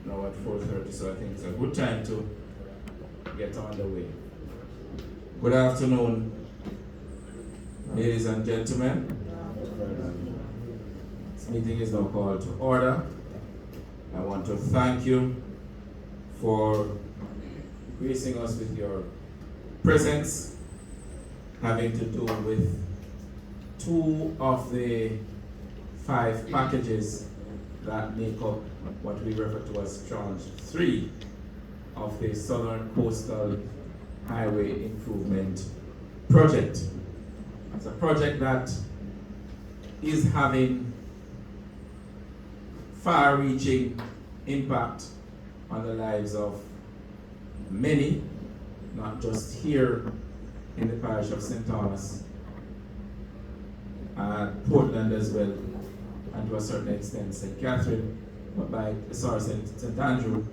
now at 4:30, so I think it's a good time to get on the way. Good afternoon, ladies and gentlemen. This meeting is now called to order. I want to thank you for gracing us with your presence, having to do with 2 of the 5 packages that make up what we refer to as Tranche 3 of the Southern Coastal Highway Improvement Project. It's a project that is having far-reaching impact on the lives of many, not just here in the parish of St. Thomas, Portland as well, and to a certain extent St. Catherine, St. Andrew,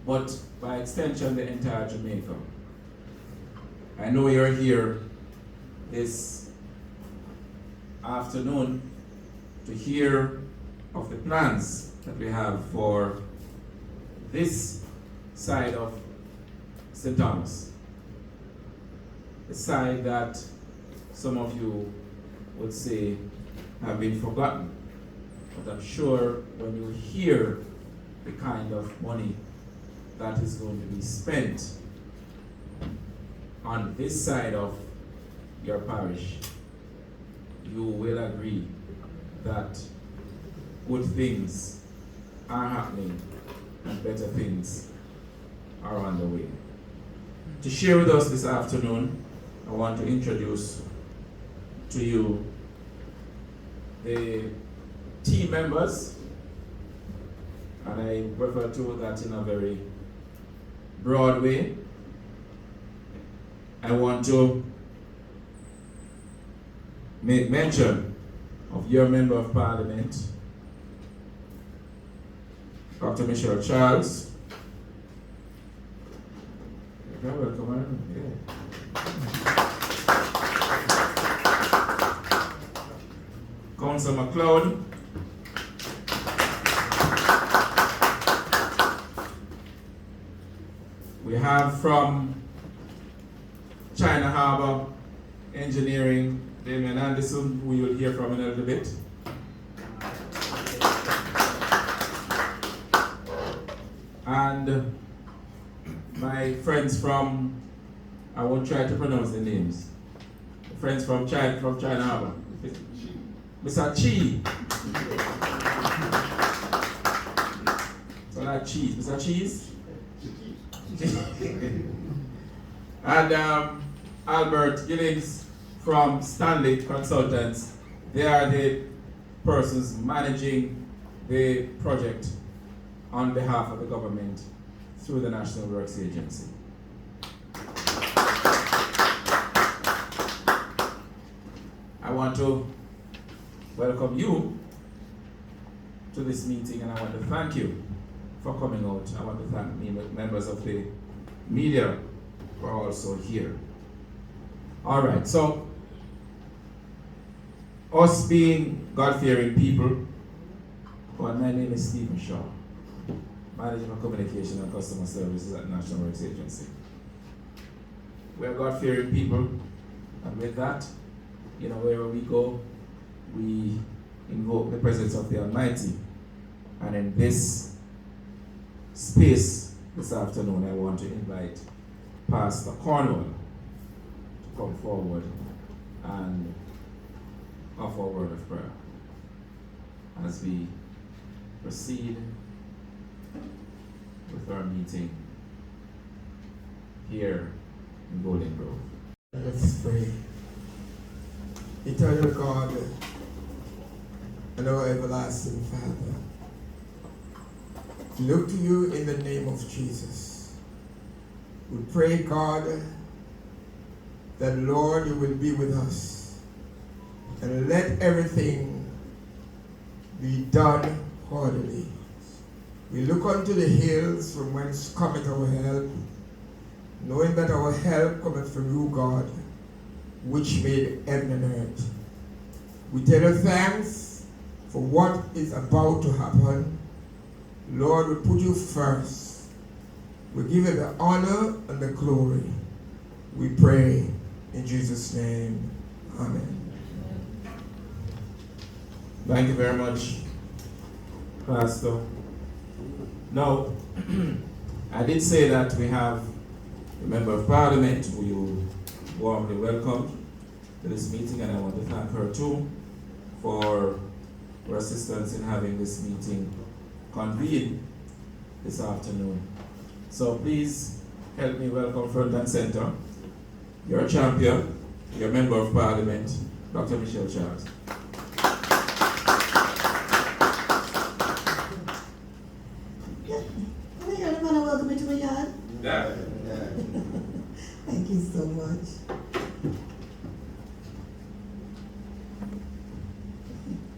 but by extension the entire Jamaica. I know you're here this afternoon to hear of the plans that we have for this side of St. Thomas, the side that some of you would say have been forgotten. But I'm sure when you hear the kind of money that is going to be spent on this side of your parish, you will agree that good things are happening and better things are on the way. To share with us this afternoon, I want to introduce to you the team members, and I refer to that in a very broad way. I want to make mention of your Member of Parliament, Dr. Michelle Charles. You're welcome. Councillor McLeod. We have from China Harbour Engineering, Damien Anderson, who you'll hear from in a little bit. And my friends from, I won't try to pronounce the names, friends from China Harbour. Mr. Chi. So not cheese, Mr. Cheese. And Albert Gillings from Stanley Consultants. They are the persons managing the project on behalf of the government through the National Works Agency. I want to welcome you to this meeting, and I want to thank you for coming out. I want to thank members of the media who are also here. All right, so us being God-fearing people, well, my name is Stephen Shaw, Manager of Communication and Customer Services at National Works Agency. We are God-fearing people, and with that, wherever we go, we invoke the presence of the Almighty. And in this space this afternoon, I want to invite Pastor Cornwall to come forward and offer a word of prayer as we proceed with our meeting here in Golden Grove. Let's pray. Eternal God and our everlasting Father, look to you in the name of Jesus. We pray, God, that Lord, you will be with us and let everything be done orderly. We look unto the hills from whence cometh our help, knowing that our help cometh from you, God, which made heaven and earth. We tell you thanks for what is about to happen, Lord, we put you first. We give you the honor and the glory. We pray in Jesus' name. Amen. Thank you very much, Pastor. Now, I did say that we have a member of parliament who you warmly welcomed to this meeting, and I want to thank her too for her assistance in having this meeting convened this afternoon. So please help me welcome front and center your champion, your member of parliament, Dr. Michelle Charles. Welcome into my yard. Yeah. Thank you so much.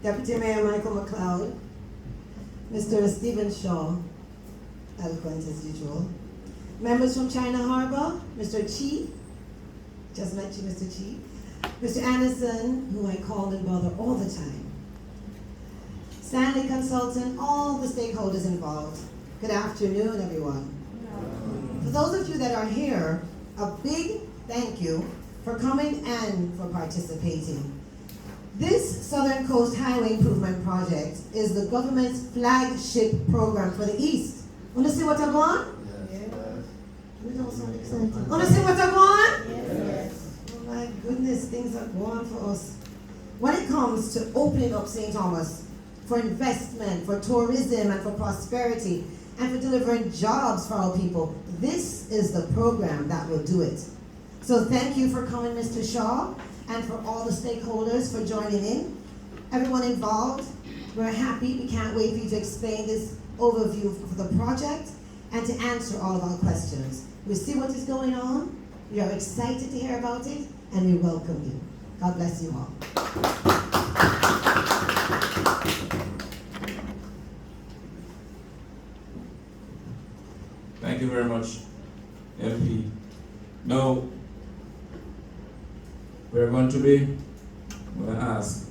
Deputy Mayor Michael McLeod, Mr. Stephen Shaw, eloquent as usual. Members from China Harbor, Mr. Chi, just met you, Mr. Chi. Mr. Anderson, who I call and bother all the time. Stanley Consultant, all the stakeholders involved. Good afternoon, everyone. For those of you that are here, a big thank you for coming and for participating. This Southern Coast Highway Improvement Project is the government's flagship program for the East. Want to see what I want? Yes. Want to see what I want? Yes. Oh my goodness, things are going for us. When it comes to opening up St. Thomas for investment, for tourism, and for prosperity, and for delivering jobs for our people, this is the program that will do it. So thank you for coming, Mr. Shaw, and for all the stakeholders for joining in. Everyone involved, we're happy. We can't wait for you to explain this overview of the project and to answer all of our questions. We see what is going on, we are excited to hear about it, and we welcome you. God bless you all. Thank you very much, MP. Now, we're going to ask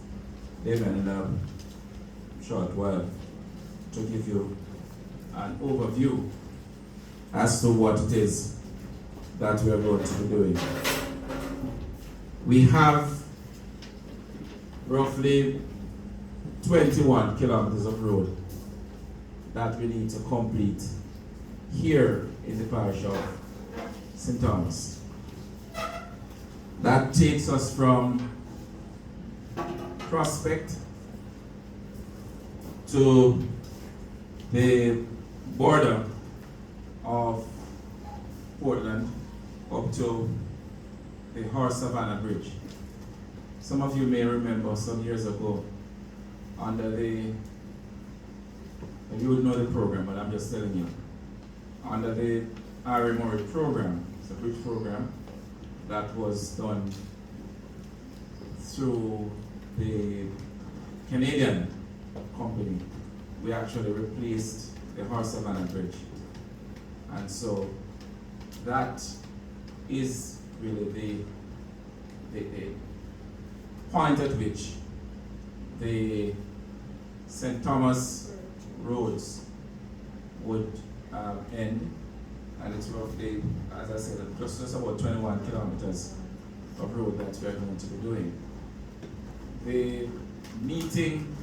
David in a short while to give you an overview as to what it is that we are going to be doing. We have roughly 21 kilometers of road that we need to complete here in the parish of St. Thomas. That takes us from Prospect to the border of Portland up to the Horse Savannah Bridge. Some of you may remember some years ago under the, you would know the program, but I'm just telling you, under the R.A. Murray program, it's a bridge program that was done through the Canadian company. We actually replaced the Horse Savannah Bridge. And so that is really the point at which the St. Thomas roads would end, and it's roughly, as I said, just about 21 kilometers of road that we are going to be doing. The meeting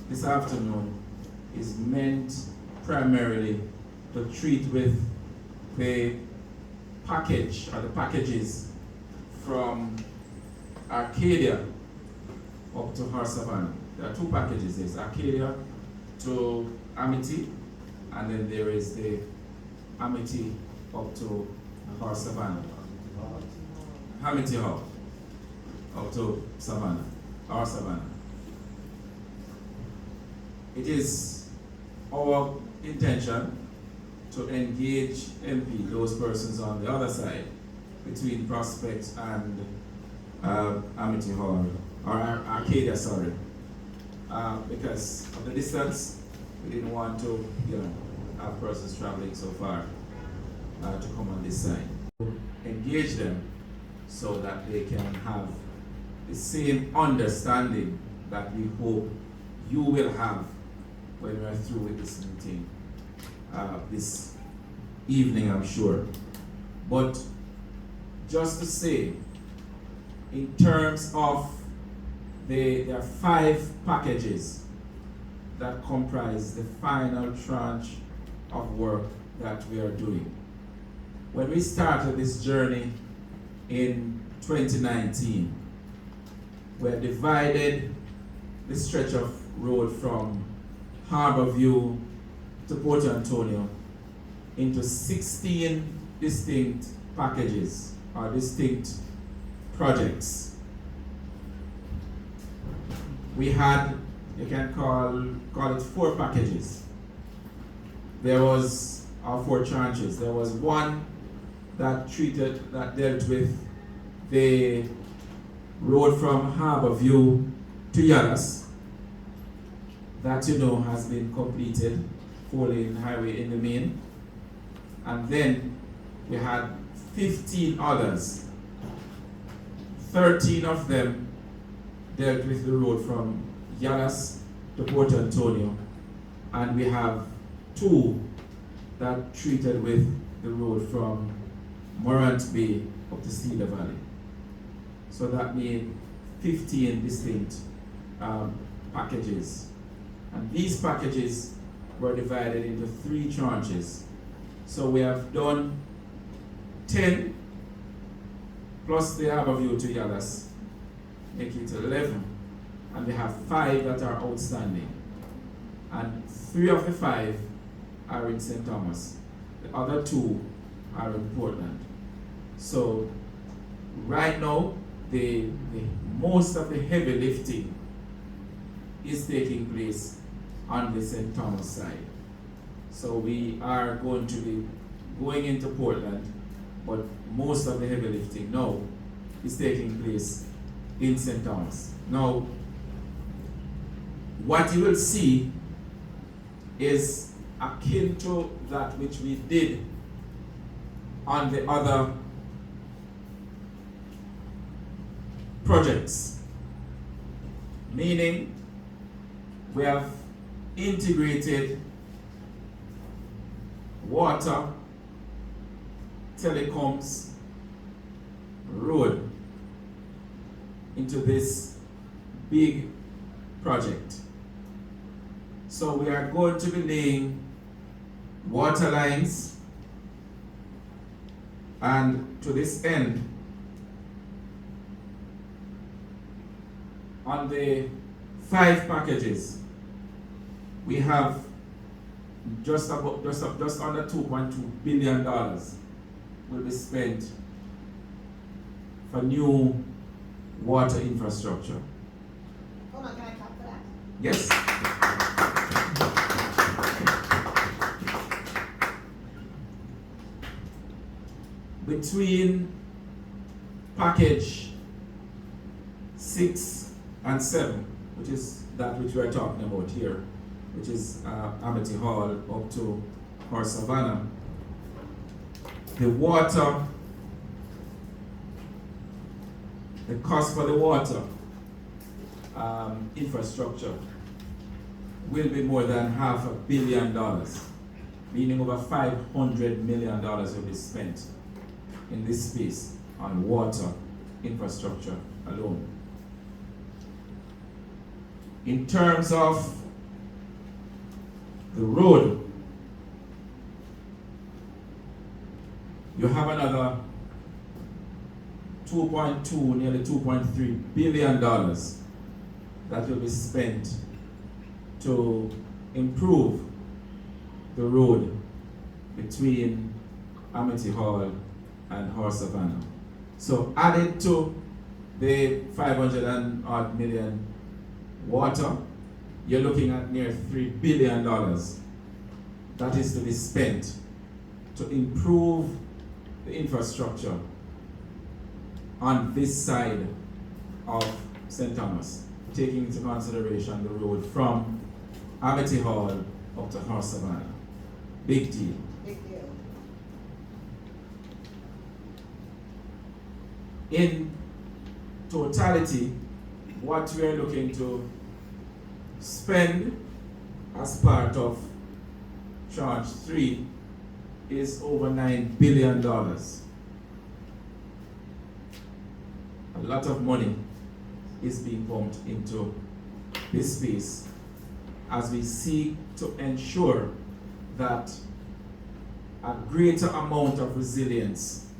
this afternoon is meant primarily to treat with the package or the packages from Arcadia up to Horse Savannah. There are two packages. There's Arcadia to Amity, and then there is the Amity up to Horse Savannah. Amity Hall up to Savannah, or Savannah. It is our intention to engage MP, those persons on the other side, between Prospect and Amity Hall, or Arcadia, sorry. Because of the distance, we didn't want to, have persons traveling so far to come on this side. Engage them so that they can have the same understanding that we hope you will have when we are through with this meeting this evening, I'm sure. But just to say, in terms of there are 5 packages that comprise the final tranche of work that we are doing. When we started this journey in 2019, we had divided the stretch of road from Harbor View to Port Antonio into 16 distinct packages or distinct projects. We had, you can call it 4 packages. There was our 4 tranches. There was one that dealt with the road from Harbor View to Yalas. That has been completed, 4-lane highway in the main. And then we had 15 others. 13 of them dealt with the road from Yalas to Port Antonio, and we have 2 that treated with the road from Morant Bay up to Cedar Valley. So that made 15 distinct packages. And these packages were divided into 3 tranches. So we have done 10 plus the Harbor View to Yalas, make it 11. And we have 5 that are outstanding. And 3 of the 5 are in St. Thomas. The other 2 are in Portland. So right now, the most of the heavy lifting is taking place on the St. Thomas side. So we are going to be going into Portland, but most of the heavy lifting now is taking place in St. Thomas. Now, what you will see is akin to that which we did on the other projects, meaning we have integrated water, telecoms, road into this big project. So we are going to be laying water lines, and to this end, on the 5 packages, we have just under $2.2 billion will be spent for new water infrastructure. Hold on, can I clap for that? Yes. Between package 6 and 7, which is that which we are talking about here, which is Amity Hall up to Horse Savannah, the water, the cost for the water infrastructure will be more than $500 million, meaning over $500 million will be spent in this space on water infrastructure alone. In terms of the road, you have another $2.2, nearly $2.3 billion that will be spent to improve the road between Amity Hall and Horse Savannah. So added to the 500 and odd million water, you're looking at near $3 billion that is to be spent to improve the infrastructure on this side of St. Thomas, taking into consideration the road from Amity Hall up to Horse Savannah. Big deal. Big deal. In totality, what we are looking to spend as part of tranche 3 is over $9 billion. A lot of money is being pumped into this space as we seek to ensure that a greater amount of resilience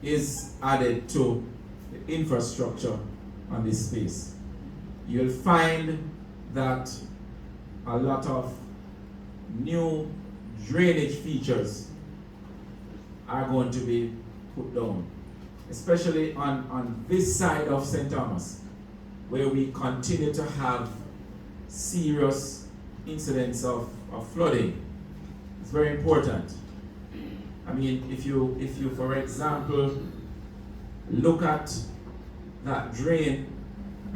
is added to the infrastructure on this space. You'll find that a lot of new drainage features are going to be put down, especially on this side of St. Thomas, where we continue to have serious incidents of flooding. It's very important. I mean, if you for example look at that drain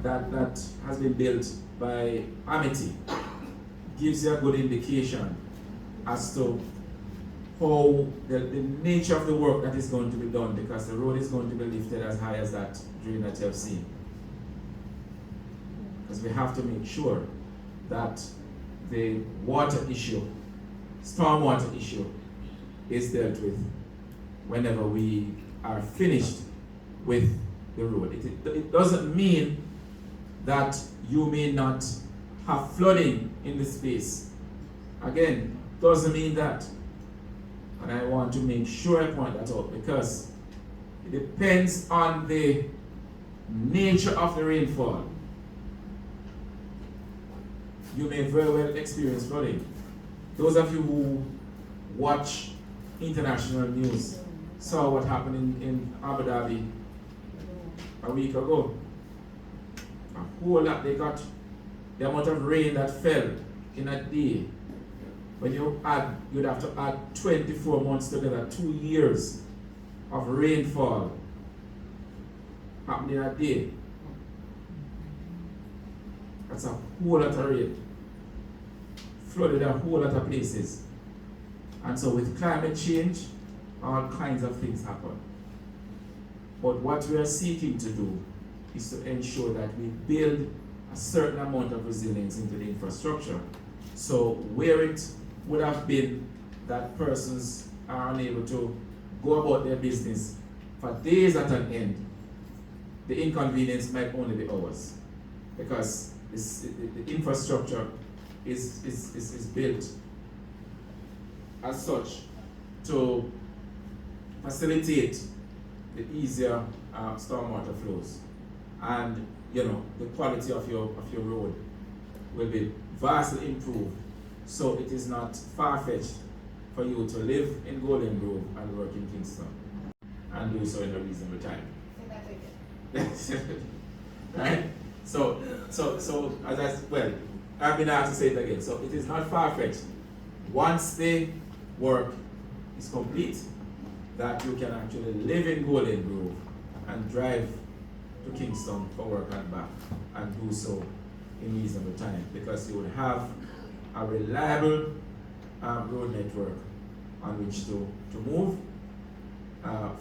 that has been built by Amity, gives you a good indication as to how the nature of the work that is going to be done, because the road is going to be lifted as high as that drain that you have seen. Because we have to make sure that the water issue, stormwater issue, is dealt with whenever we are finished with the road. It doesn't mean that you may not have flooding in the space. Again, doesn't mean that. And I want to make sure I point that out, because it depends on the nature of the rainfall. You may very well experience flooding. Those of you who watch international news saw what happened in Abu Dhabi a week ago. A whole lot, they got the amount of rain that fell in a day. When you'd have to add 24 months together, 2 years of rainfall happened in a day. That's a whole lot of rain. Flooded a whole lot of places. And so with climate change, all kinds of things happen. But what we are seeking to do is to ensure that we build a certain amount of resilience into the infrastructure. So where it would have been that persons are unable to go about their business for days at an end, the inconvenience might only be hours, because the infrastructure is built as such to facilitate the easier stormwater flows, and the quality of your road will be vastly improved. So it is not far-fetched for you to live in Golden Grove and work in Kingston, and do so in a reasonable time. Right? So I've been asked to say it again. So it is not far-fetched. Once the work is complete, that you can actually live in Golden Grove and drive to Kingston for work and back, and do so in reasonable time, because you would have a reliable road network on which to move,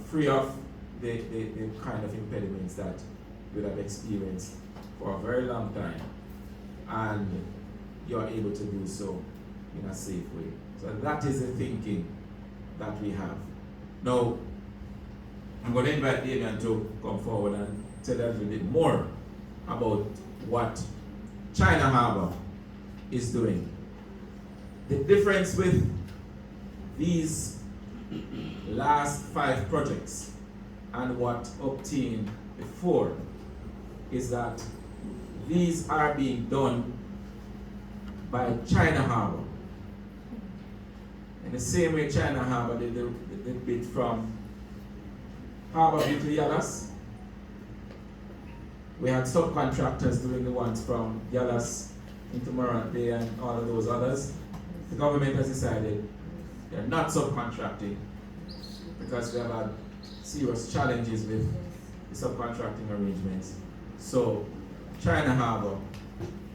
free of the kind of impediments that you would have experienced for a very long time, and you are able to do so in a safe way. So that is the thinking that we have. Now, I'm going to invite Damian to come forward and tell us a little bit more about what China Harbour is doing. The difference with these last 5 projects and what obtained before is that these are being done by China Harbour. In the same way China Harbour did the bit from Harbour View to Yallas. We had subcontractors doing the ones from Yallas into Morant Bay and all of those others. The government has decided they're not subcontracting, because we have had serious challenges with the subcontracting arrangements. So China Harbour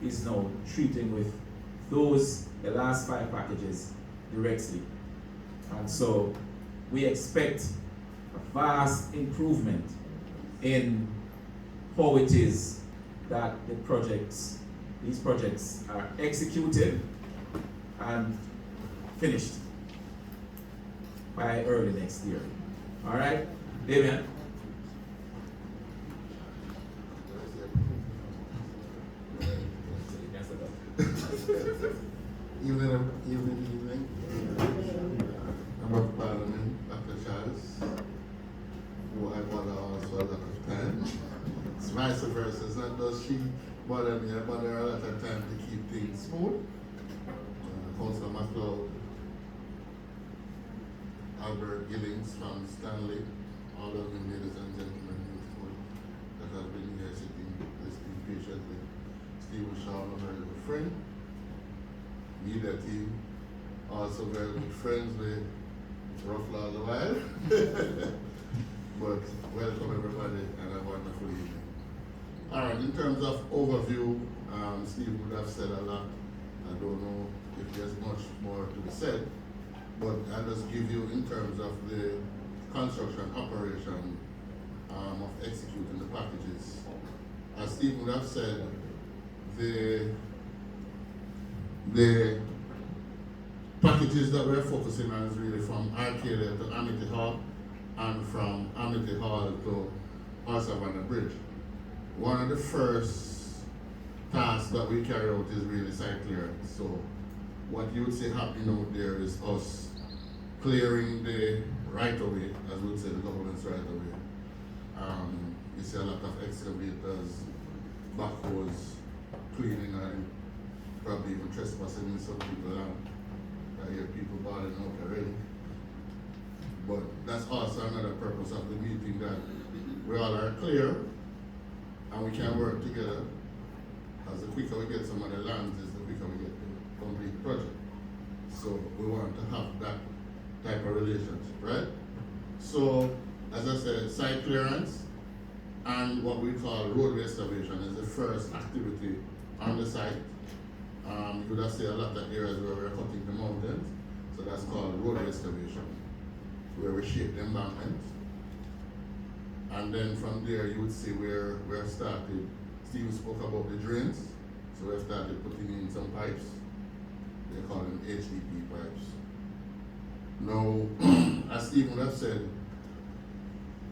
is now treating with the last 5 packages directly. And so we expect a vast improvement in how it is that these projects are executed, and finished by early next year. All right, Damien. Evening. Member of Parliament, Dr. Charles, who I bother also a lot of time. It's vice versa. It's not just she bother me, I bother her a lot of time to keep things smooth. Councillor MacLeod, Albert Gillings from Stanley, all of you ladies and gentlemen that have been here sitting, listening patiently. Stephen Shaw, a very good friend. Media team, also very good friends with Ruffle all the while. But welcome everybody and a wonderful evening. Alright, in terms of overview, Steve would have said a lot. I don't know if there's much more to be said, but I'll just give you in terms of the construction operation of executing the packages. As Steve would have said, the packages that we're focusing on is really from Arcadia to Amity Hall and from Amity Hall to Savannah Bridge. One of the first tasks that we carry out is really site clearance. So what you would see happening out there is us clearing the right of way, as we would say, the government's right of way. You see a lot of excavators, backhoes, cleaning and probably even trespassing in some people's land. I hear people balling out already. But that's also another purpose of the meeting, that we all are clear and we can work together. As the quicker we get some of the lands, is the quicker we get the complete project. So we want to have that type of relationship, right? So, as I said, site clearance and what we call road restoration is the first activity on the site. You would have seen a lot of areas where we're cutting the mountains, so that's called road restoration, where we shape the embankments. And then from there you would see where we're started. Steve spoke about the drains, so we've started putting in some pipes. They call them HDP pipes. Now, as Steve would have said,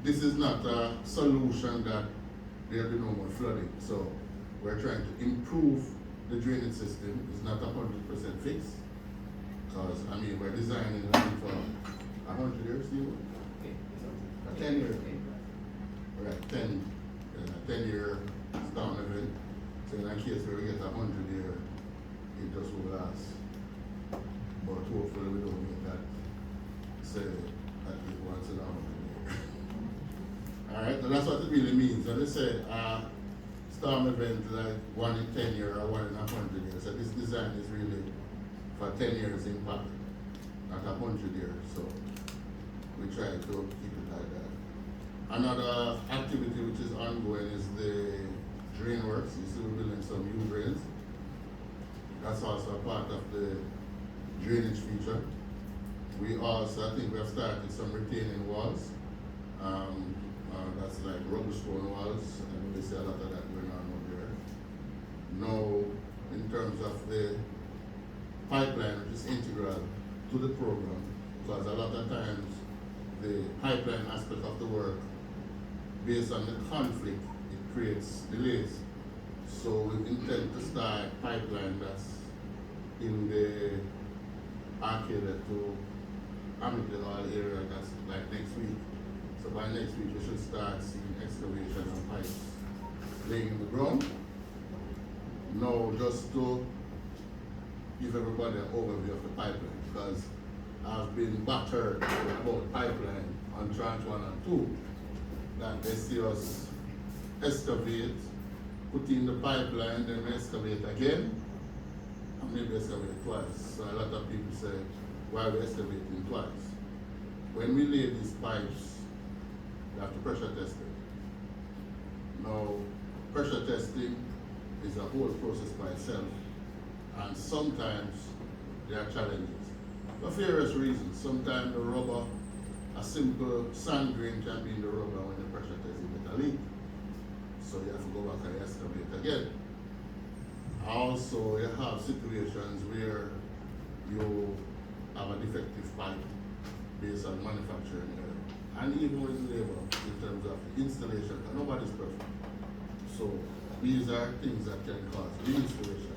this is not a solution that there'll be no more flooding. So we're trying to improve the drainage system. It's not 100% fixed, because we're designing it for 100 years, Steve? 10 years. Right, 10-year storm event. So in a case where we get 100 year, it just will last. But hopefully we don't get that, say, at least once in a 100 years. Alright, so that's what it really means. So they say storm event like 1 in 10 years or 1 in 100 years. So this design is really for 10 years impact, not 100 years. So we try to keep it like that. Another activity which is ongoing is the drain works. You see we're building some new drains. That's also a part of the drainage feature. We also, I think we have started some retaining walls. That's like rubber stone walls, and we see a lot of that going on over there. Now, in terms of the pipeline, which is integral to the program, because a lot of times the pipeline aspect of the work, based on the conflict, it creates delays. So we intend to start pipeline that's in the Arcadia to Amity Hall area, that's like next week. So by next week we should start seeing excavation and pipes laying in the ground. Now, just to give everybody an overview of the pipeline, because I've been battered about pipeline on tranche 1 and 2, that they see us excavate, put in the pipeline, then we excavate again, and maybe excavate twice. So a lot of people say, why are we excavating twice? When we lay these pipes, we have to pressure test it. Now, pressure testing is a whole process by itself, and sometimes there are challenges. For various reasons. Sometimes the rubber, a simple sand grain can be in the rubber when the pressure test is with a leak. So you have to go back and excavate again. Also, you have situations where you have a defective pipe based on manufacturing error. And even with labor in terms of the installation, and nobody's perfect. So these are things that can cause reinstallation.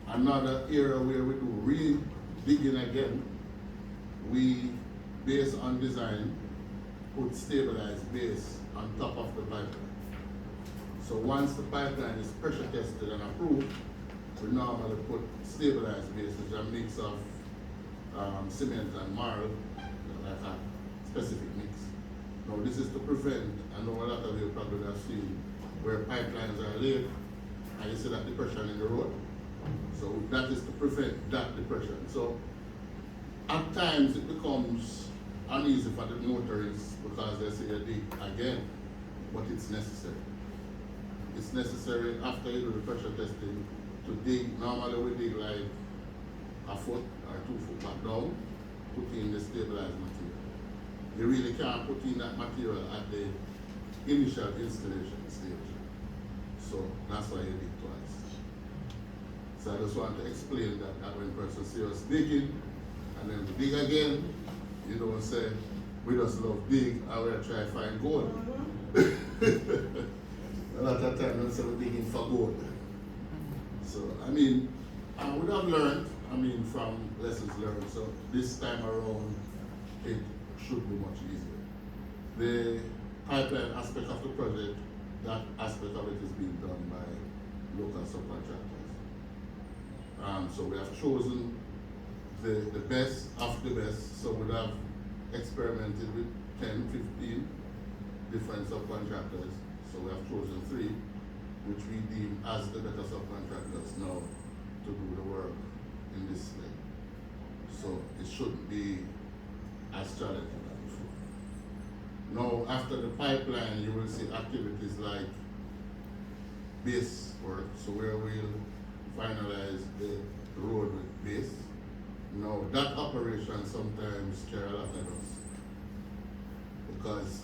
Another area where we do re-digging again, we, based on design, put stabilized base on top of the pipeline. So once the pipeline is pressure tested and approved, we normally put stabilized base, which is a mix of cement and marl, like a specific mix. Now this is to prevent, I know a lot of you probably have seen where pipelines are laid, and you see that depression in the road. So that is to prevent that depression. So at times it becomes uneasy for the motorists because they say you dig again, but it's necessary. It's necessary after you do the pressure testing to dig. Normally we dig like a foot or 2 foot back down, put in the stabilized material. You really can't put in that material at the initial installation stage. So that's why you dig twice. So I just want to explain that when person sees us digging and then we dig again, you don't say, we just love dig and we're trying to find gold. A lot of times we say we're digging for gold. So, I mean, I would have learned, from lessons learned. So this time around, it should be much easier. The pipeline aspect of the project, that aspect of it is being done by local subcontractors. So we have chosen the best of the best. So we have experimented with 10, 15 different subcontractors. So we have chosen 3, which we deem as the better subcontractors now to do the work in this way. So it shouldn't be as challenging as before. Now, after the pipeline, you will see activities like base work, so where we'll finalize the road with base. Now, that operation sometimes carries a lot of dust because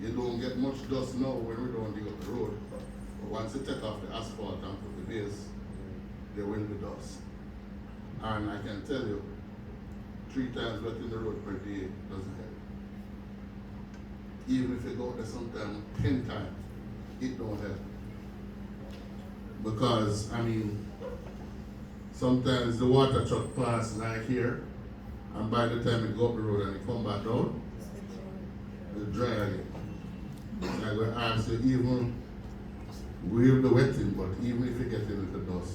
you don't get much dust now when we don't dig up the road. But once you take off the asphalt and put the base, there will be dust. And I can tell you, 3 times wetting the road per day doesn't help. Even if you go there sometimes 10 times, it don't help. Because, sometimes the water truck pass like here, and by the time it go up the road and it come back down, it's dry again. I will ask you, even we'll be wetting, but even if you get in with the dust,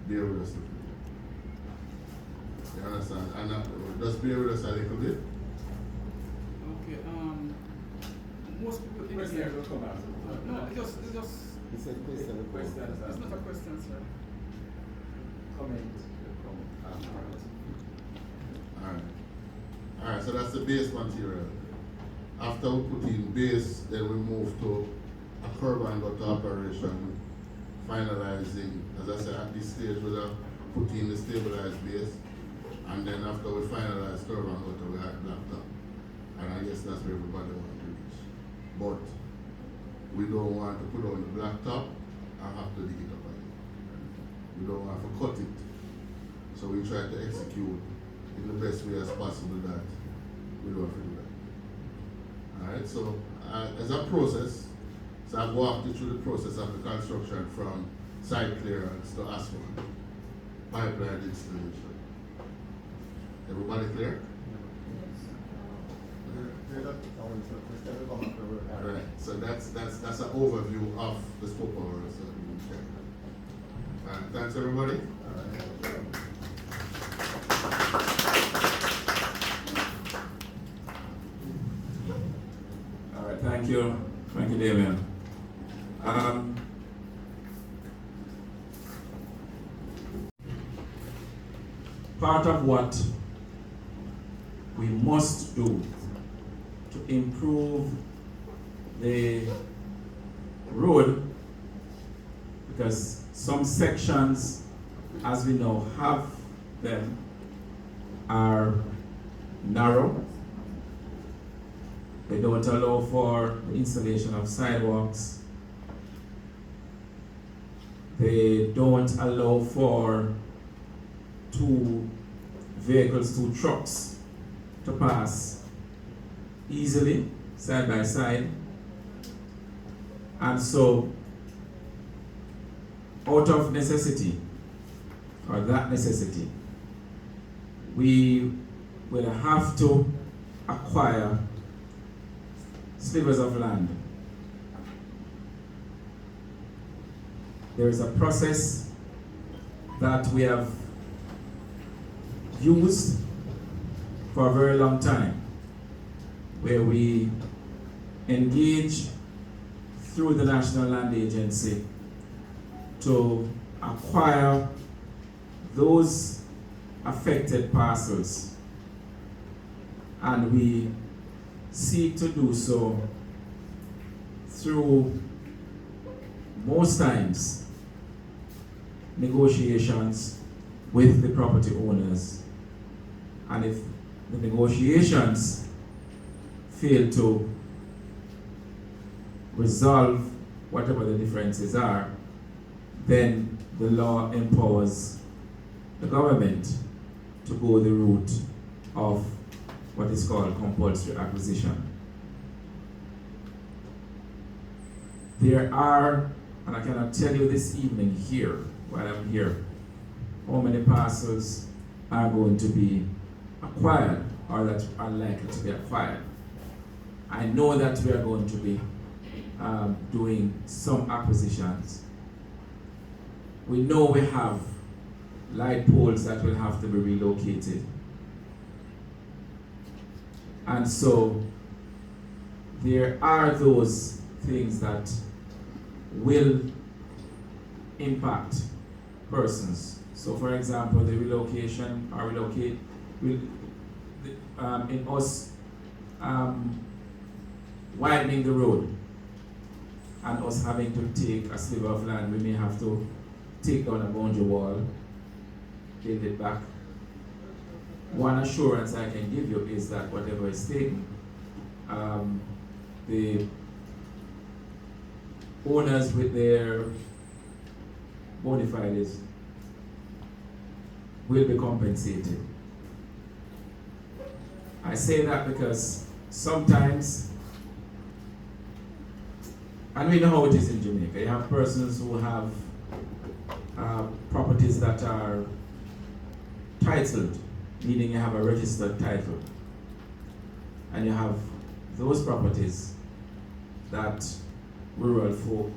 bear with us a little bit. You understand? And just bear with us a little bit. Okay, most people in Questions will come after. no, it's just, It's a question. it's not a question, sir. Comment. Alright, so that's the base material. After we put in base, then we move to a curb and gutter operation, finalizing, as I said, at this stage we'll have put in the stabilized base, and then after we finalize curb and gutter, we have blacktop. And I guess that's where everybody wants to reach. But we don't want to put on the blacktop and have to dig it up again. We don't want to cut it. So we try to execute in the best way as possible that we don't have to do that. Alright, so as a process, so I've walked you through the process of the construction from site clearance to asphalt, pipeline installation. Everybody clear? Alright, so that's an overview of the scope of work that we will share. Alright, thanks everybody. All right, thank you, Damian. Part of what we must do to improve the road, because some sections, as we know, have them, are narrow. They don't allow for the installation of sidewalks. They don't allow for 2 vehicles, 2 trucks, to pass easily, side by side. And so, out of necessity, or that necessity, we will have to acquire slivers of land. There is a process that we have used for a very long time, where we engage through the National Land Agency to acquire those affected parcels, and we seek to do so through, most times, negotiations with the property owners. And if the negotiations fail to resolve whatever the differences are, then the law empowers the government to go the route of what is called compulsory acquisition. There are, and I cannot tell you this evening here, while I'm here, how many parcels are going to be acquired or that are likely to be acquired. I know that we are going to be doing some acquisitions. We know we have light poles that will have to be relocated. And so there are those things that will impact persons. So for example, the relocation or relocate in us widening the road and us having to take a sliver of land, we may have to take down a boundary wall, build it back. One assurance I can give you is that whatever is taken, the owners with their bona fides will be compensated. I say that because sometimes, and we know how it is in Jamaica, you have persons who have properties that are titled, meaning you have a registered title, and you have those properties that rural folk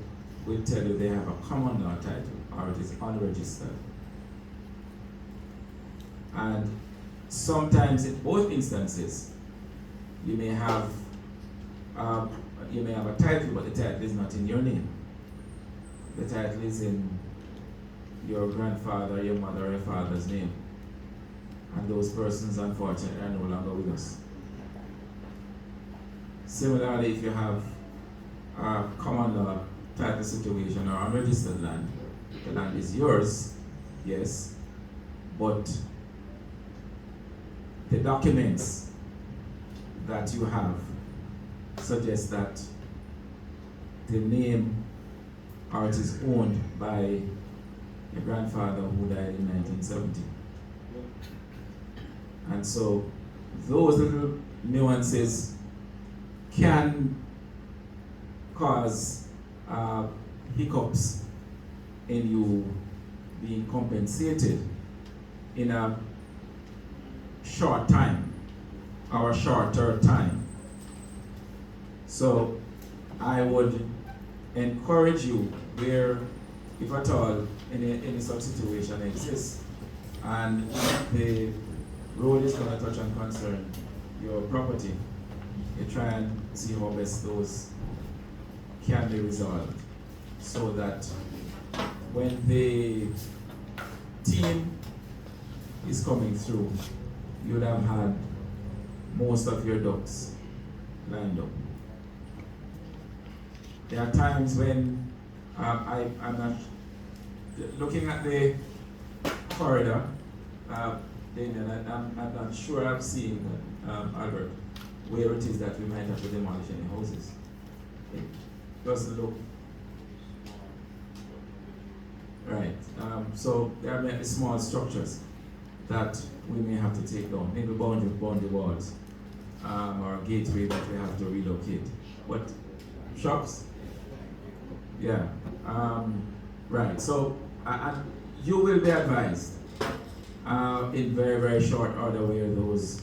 will tell you they have a common law title or it is unregistered. And sometimes in both instances, you may have a title, but the title is not in your name. The title is in your grandfather, your mother, or your father's name. And those persons, unfortunately, are no longer with us. Similarly, if you have a common law title situation or unregistered land, the land is yours, yes, but the documents that you have suggest that the name or it is owned by your grandfather who died in 1970. And so those little nuances can cause hiccups in you being compensated in a short time or a shorter time. So I would encourage you where, if at all, any such situation exists and the road is going to touch and concern your property, you try and see how best those can be resolved so that when the team is coming through, you would have had most of your ducks lined up. There are times when I'm not looking at the corridor, I'm not sure I'm seeing, Albert, where it is that we might have to demolish any houses. It doesn't look right. So there may be small structures that we may have to take down, maybe boundary walls, or a gateway that we have to relocate. What? Shops? Yeah. Right. So, and you will be advised in very, very short order where those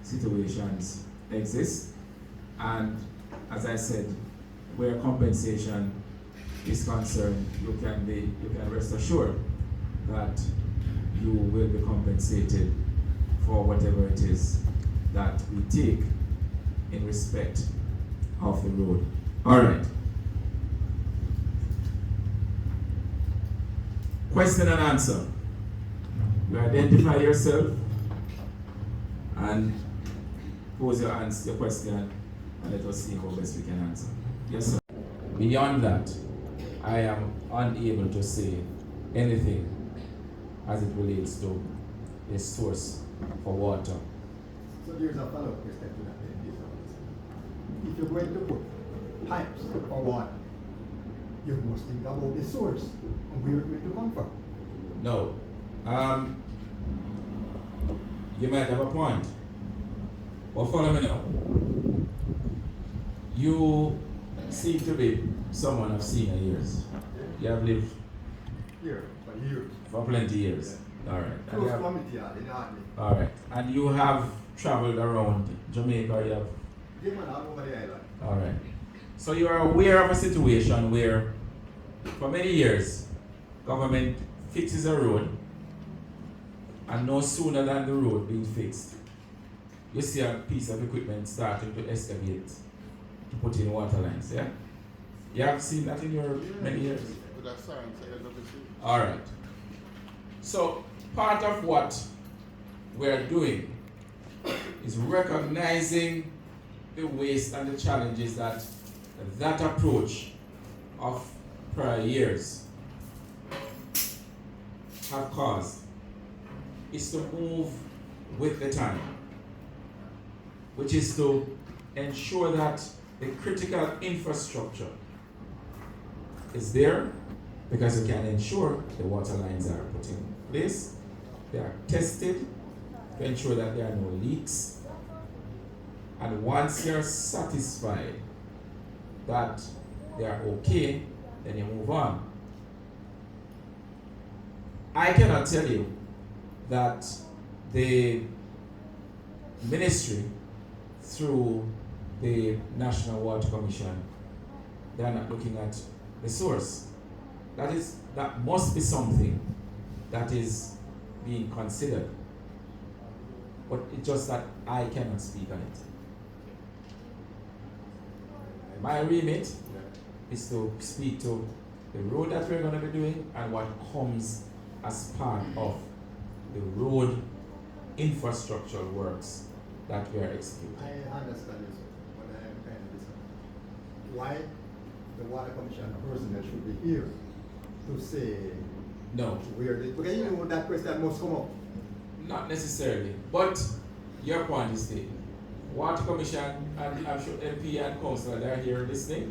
situations exist. And as I said, where compensation is concerned, you can rest assured that you will be compensated for whatever it is that we take in respect of the road. All right. Question and answer. You identify yourself and pose your question, and let us see how best we can answer. Yes, sir. Beyond that, I am unable to say anything as it relates to a source for water. So there's a follow-up question to that. If you're going to put pipes for water, you must think about the source and where it's going to come from. No. You might have a point. But follow me now. You seem to be someone of senior years. You have lived Here, for years. for plenty years. All right. And you Close have- committee, in the army. all right. And you have traveled around Jamaica. You have. They went all over the island. All right. So you are aware of a situation where, for many years, government fixes a road, and no sooner than the road being fixed, you see a piece of equipment starting to excavate to put in water lines. Yeah. You have seen that in your many years. With that science, I end up in city. All right. So part of what we're doing is recognizing the waste and the challenges that approach of prior years have caused is to move with the time, which is to ensure that the critical infrastructure is there, because you can ensure the water lines are put in place, they are tested to ensure that there are no leaks, and once you're satisfied that they are okay, then you move on. I cannot tell you that the ministry, through the National Water Commission, they are not looking at the source. That must be something that is being considered. But it's just that I cannot speak on it. My remit is to speak to the road that we're going to be doing and what comes as part of the road infrastructure works that we are executing. I understand this, but I am kind of disappointed. Why the water commission personnel should be here to say No, where they, because you know that question must come up. not necessarily. But your point is taken. Water Commission, and I'm sure MP and Councillor, they are here listening,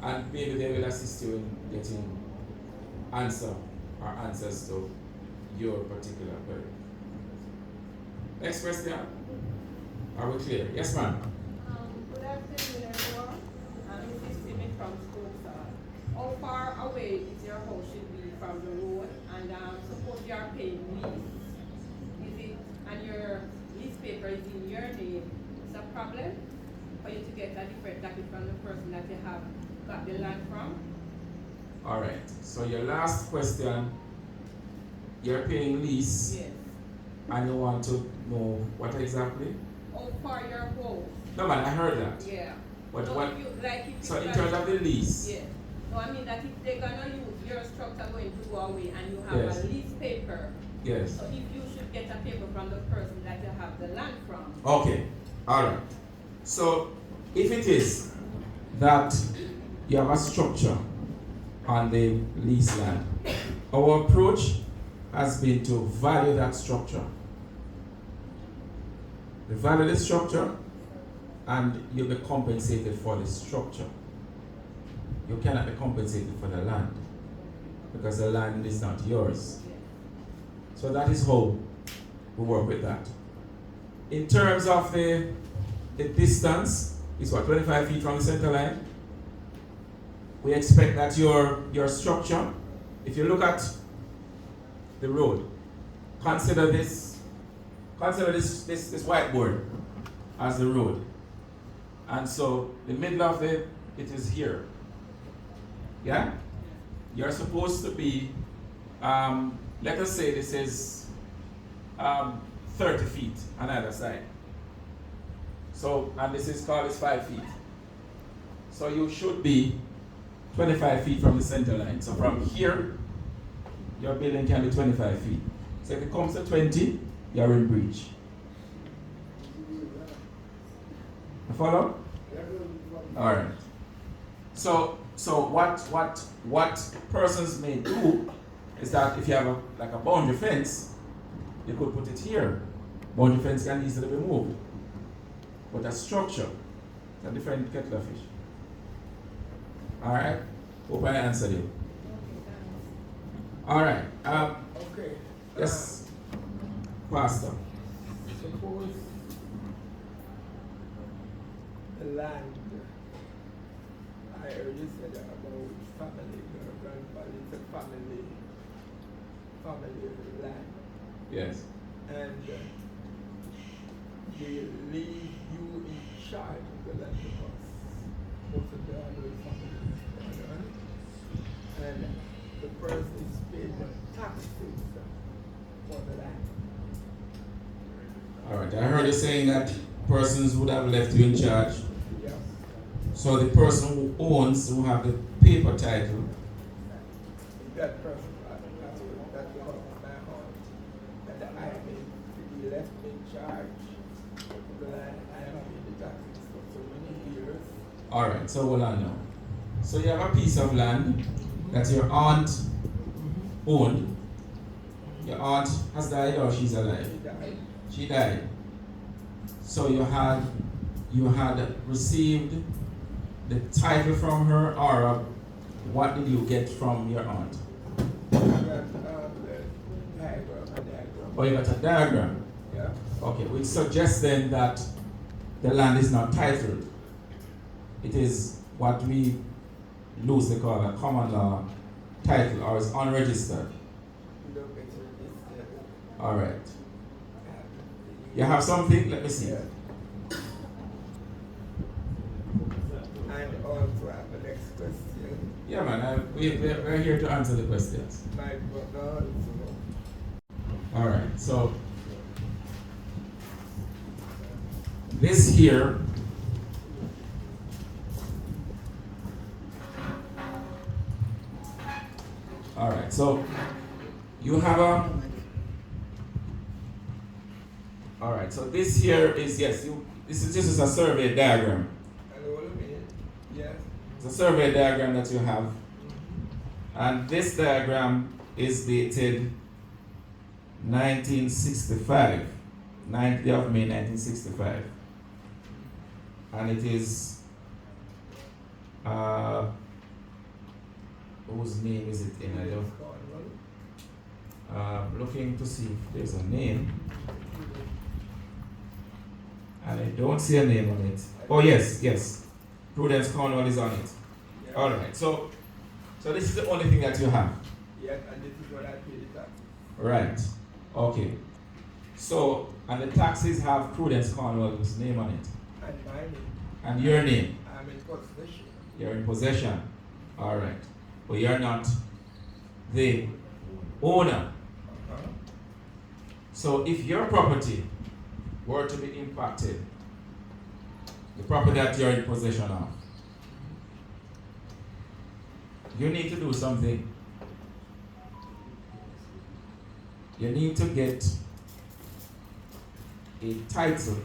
and maybe they will assist you in getting answers to your particular query. Next question. Are we clear? Yes, ma'am. Good afternoon, everyone. I'm Mrs. Timmy from Stokeside. How far away is your house should be from the road? And suppose you are paying lease, is it, and your lease paper is in your name, it's a problem for you to get a different document from the person that you have got the land from? All right. So your last question, you're paying lease, Yes. and you want to know what exactly? How far your house? No, man, I heard that. Yeah. But No, what? if you, like if So you in terms of the lease, yeah. No, I mean that if they're gonna use your structure going to go away and you have Yes. a lease paper, yes. so if you should get a paper from the person that you have the land from. Okay, all right. So if it is that you have a structure on the lease land, our approach has been to value that structure. We value the structure, and you'll be compensated for the structure. You cannot be compensated for the land, because the land is not yours. So that is how we work with that. In terms of the distance, it's what, 25 feet from the center line? We expect that your structure, if you look at the road, consider this whiteboard as the road. And so the middle of it is here. Yeah? You're supposed to be, let us say this is 30 feet on either side. So, and this is called 5 feet. So you should be 25 feet from the center line. So from here, your building can be 25 feet. So if it comes to 20, you're in breach. You follow? All right. So what persons may do is that if you have a boundary fence, you could put it here. Boundary fence can easily be moved. But a structure, a different kettle of fish. All right. Hope I answered you. All right. Okay. Yes, Pastor. Suppose the land, I heard you said about family, your grandfather, it's a family land. Yes. And they leave you in charge of the land because most of the other families are done. And the person is paying the taxes for the land. All right. I heard you saying that persons would have left you in charge. Yeah. So the person who owns, who have the paper title, That person, that's because of my heart, that I have been left in charge of the land. I have paid the taxes for so many years. all right, so hold on now. So you have a piece of land that your aunt owned. Your aunt has died or she's alive? She died. She died. So you had received the title from her, or what did you get from your aunt? I got the diagram. Oh, you got a diagram. Yeah. Okay, which suggests then that the land is not titled. It is what we loosely call a common law title, or is unregistered. All right. You have something? Let me see. Yeah. And also have the next question. Yeah, man. We're here to answer the questions. My brother also. All right. So this here all right, so you have a all right, so this here is this is a survey diagram. Hello, a minute. Yes. It's a survey diagram that you have, and this diagram is dated 1965, 9th day of May 1965, and it is whose name is it in? I don't. Looking to see if there's a name, and I don't see a name on it. Oh yes, Prudence Cornwall is on it. Yeah. All right, so this is the only thing that you have. Yes, and this is what I paid the tax. Right. Okay. So, and the taxes have Prudence Cornwall's name on it, And my name. and your name. I'm in possession. You're in possession. All right. But you're not the owner. Uh-huh. So if your property were to be impacted, the property that you're in possession of, you need to do something. You need to get a title.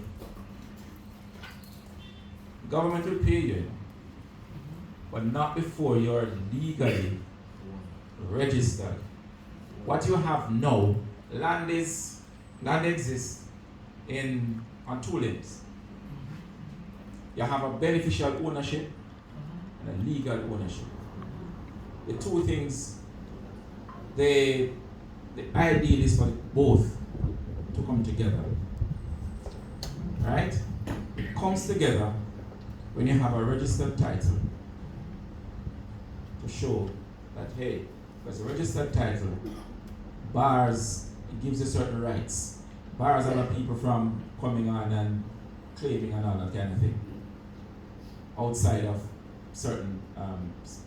Government will pay you, but not before you're legally registered. What you have now, land exists on two limbs. You have a beneficial ownership and a legal ownership. The two things, the ideal is for both to come together. Right? It comes together when you have a registered title to show that, hey, there's a registered title, bars, it gives you certain rights. Bars allow people from coming on and claiming and all that kind of thing, outside of certain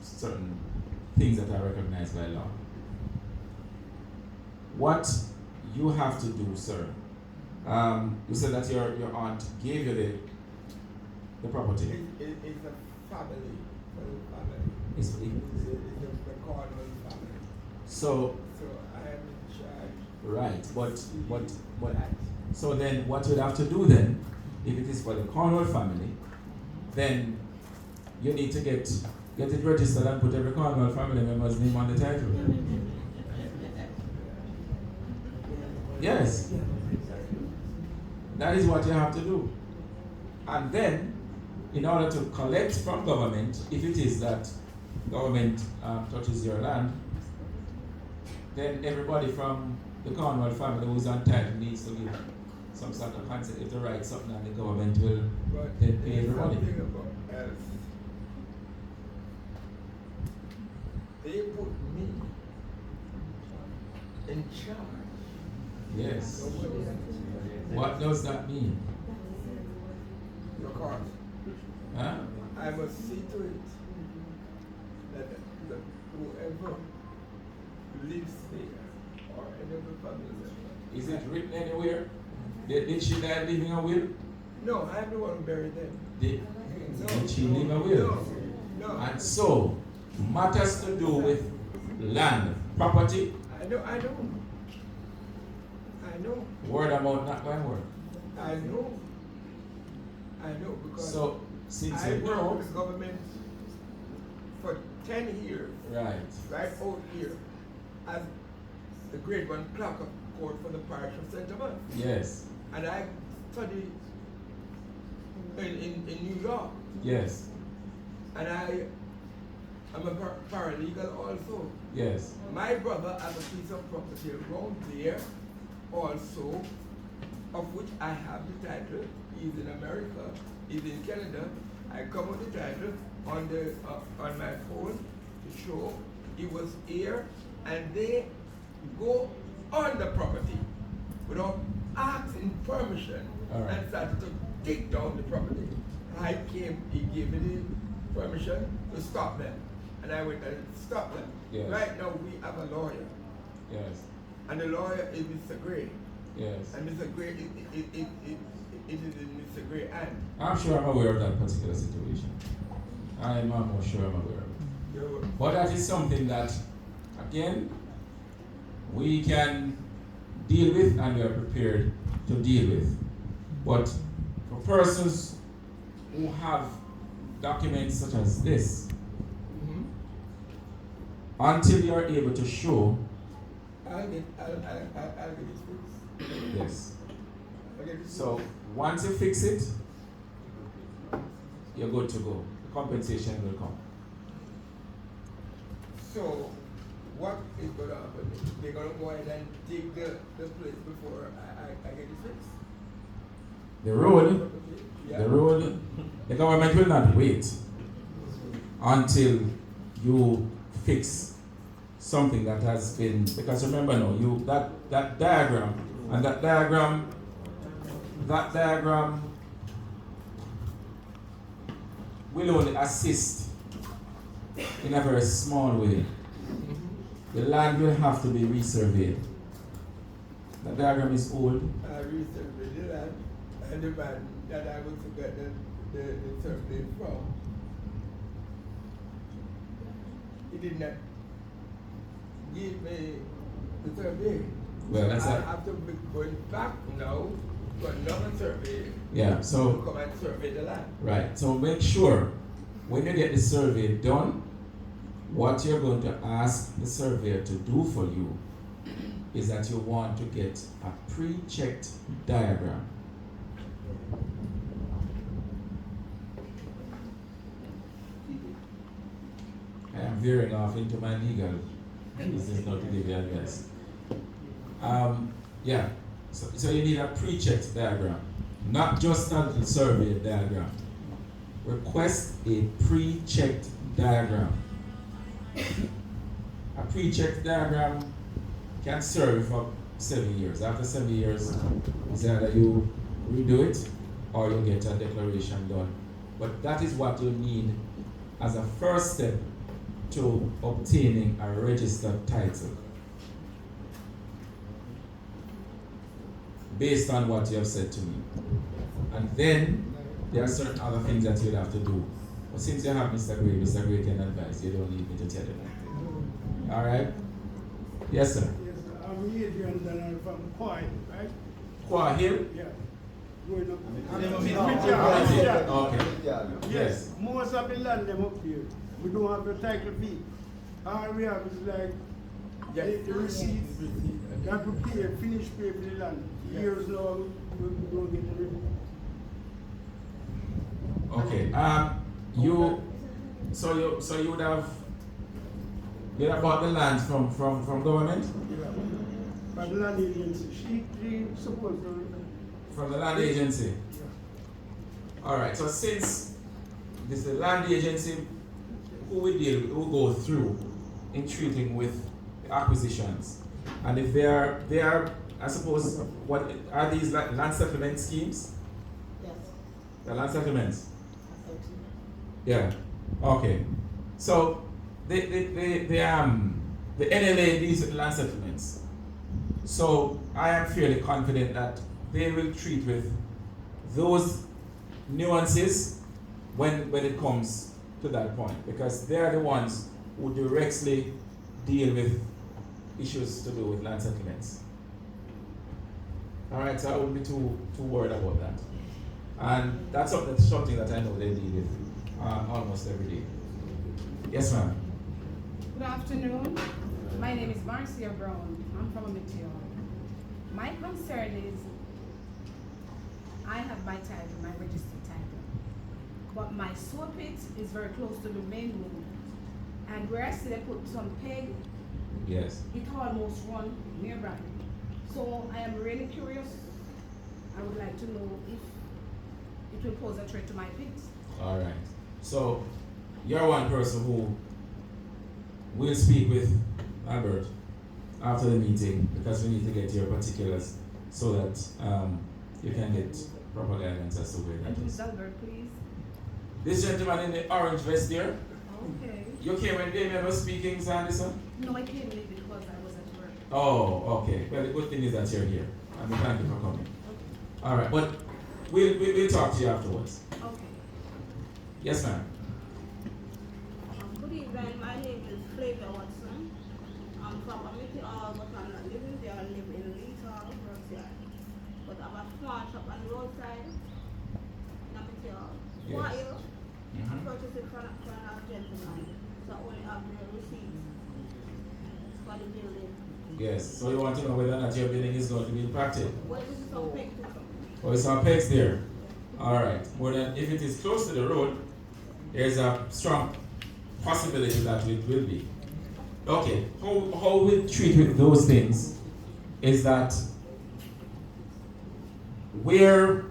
certain things that are recognized by law. What you have to do, sir, you said that your aunt gave you the property. It's a family. It's, It's the Cornwall family. so So I am in charge. right, but so then what you'd have to do then, if it is for the Cornwall family, then you need to get it registered and put every Cornwall family member's name on the title. Yes. That is what you have to do. And then, in order to collect from government, if it is that government touches your land, then everybody from the Cornwall family who's on title needs to give some sort of consent. If they write something and the government will But then pay there's everybody. something about else. They put me in charge. Yes. Nobody else. What does that mean? Because Huh? I must see to it that whoever lives there or any of the family members. Is it written anywhere? Did she die leaving a will? No, I'm the one who buried them. Did No. she leave a will? No. No. And so, matters to do with land, property, I know. I know. word amount, not by word. I know because So, since I you worked know, with the government for 10 years, right, right out here, as the grade 1 clerk of court for the parish of St. Thomas. yes, And I studied in New York. yes, And I'm a paralegal also. yes, My brother has a piece of property around there also, of which I have the title. He's in America, he's in Canada. I come with the title on my phone to show he was here, and they go on the property without asking permission. All right. And started to take down the property. He gave me the permission to stop them, and I went and stopped them. Yes. Right now we have a lawyer, yes, and the lawyer is Mr. Gray, yes. and Mr. Gray it is in Mr. Gray's hand. I'm sure I'm aware of that particular situation. I'm almost sure I'm aware of it. But that is something that, again, we can deal with and we are prepared to deal with. But for persons who have documents such as this, Mm-hmm. until you are able to show I'll get it fixed. this. I'll get it So fixed. once you fix it, you're good to go. The compensation will come. So what is going to happen? They're going to go ahead and dig the place before I get it fixed. The road, Yeah. the road, the government will not wait until you fix something that has been, because remember now, that diagram will only assist in a very small way. The land will have to be resurveyed. The diagram is old. I resurveyed the land, and the man that I was to get the survey from, he did not give me the survey. Well, that's I a, have to be going back now to another survey yeah, to so, come and survey the land. right, so make sure when you get the survey done, what you're going to ask the surveyor to do for you is that you want to get a pre-checked diagram. I am veering off into my legal business, not to give you advice. Yeah, So you need a pre-checked diagram, not just a little survey diagram. Request a pre-checked diagram. A pre-checked diagram can serve for 7 years. After 7 years, it's either you redo it or you get a declaration done. But that is what you need as a first step to obtaining a registered title, based on what you have said to me. And then there are certain other things that you'll have to do. But since you have Mr. Gray can advise. You don't need me to tell you that. All right? Yes, sir. Yes, I'm Adrian Donald from Kwai, right? Kwa Hill? Yeah. Going up. Okay. Yes, most of the land them up here, we don't have the title deed. All we have is like the receipt that we pay, finish pay for the land. Years now, we don't get the receipt. Okay. So you would have bought the land from government? Yeah. But the land agency, she supposed to. From the land agency. Yeah. All right. So since this is the land agency, who we deal with, who go through in treating with the acquisitions, and if they are, I suppose, what are these, like land settlement schemes? Yes. The land settlements. Yeah. Okay. So the NLA deals with land settlements. So I am fairly confident that they will treat with those nuances when it comes to that point, because they are the ones who directly deal with issues to do with land settlements. All right, so I wouldn't be too worried about that. And that's something that I know they deal with almost every day. Yes, ma'am. Good afternoon. My name is Marcia Brown. I'm from Amitio. My concern is I have my title, my registered title, but my sewer pit is very close to the main road, and where I see they put some peg, Yes. it almost run nearby. So I am really curious. I would like to know if it will pose a threat to my pit. All right. So you're one person who will speak with Albert after the meeting, because we need to get your particulars so that you can get proper guidance as to where that And is. Mr. Albert, please. This gentleman in the orange vest there, Okay. you came when Damien was speaking, Mr. Anderson? No, I came late because I was at work. Oh, okay. Well, the good thing is that you're here. And we thank you for coming. All right, but we'll talk to you afterwards. Okay. Yes, ma'am. Good evening, my name is Flavia Watson. I'm from Amity Hall, but I'm not living there. I live in Lease Hall, Brookside. But I'm a small shop on the roadside in Amity Hall. Yes. Why I Mhm. purchased it from a gentleman, so I only have the receipt for the building. Yes. So you want to know whether or not your building is going to be impacted? What is it on page two? Oh, it's on pegs there. All right. More than if it is close to the road, there's a strong possibility that it will be. Okay. How we treat with those things is that where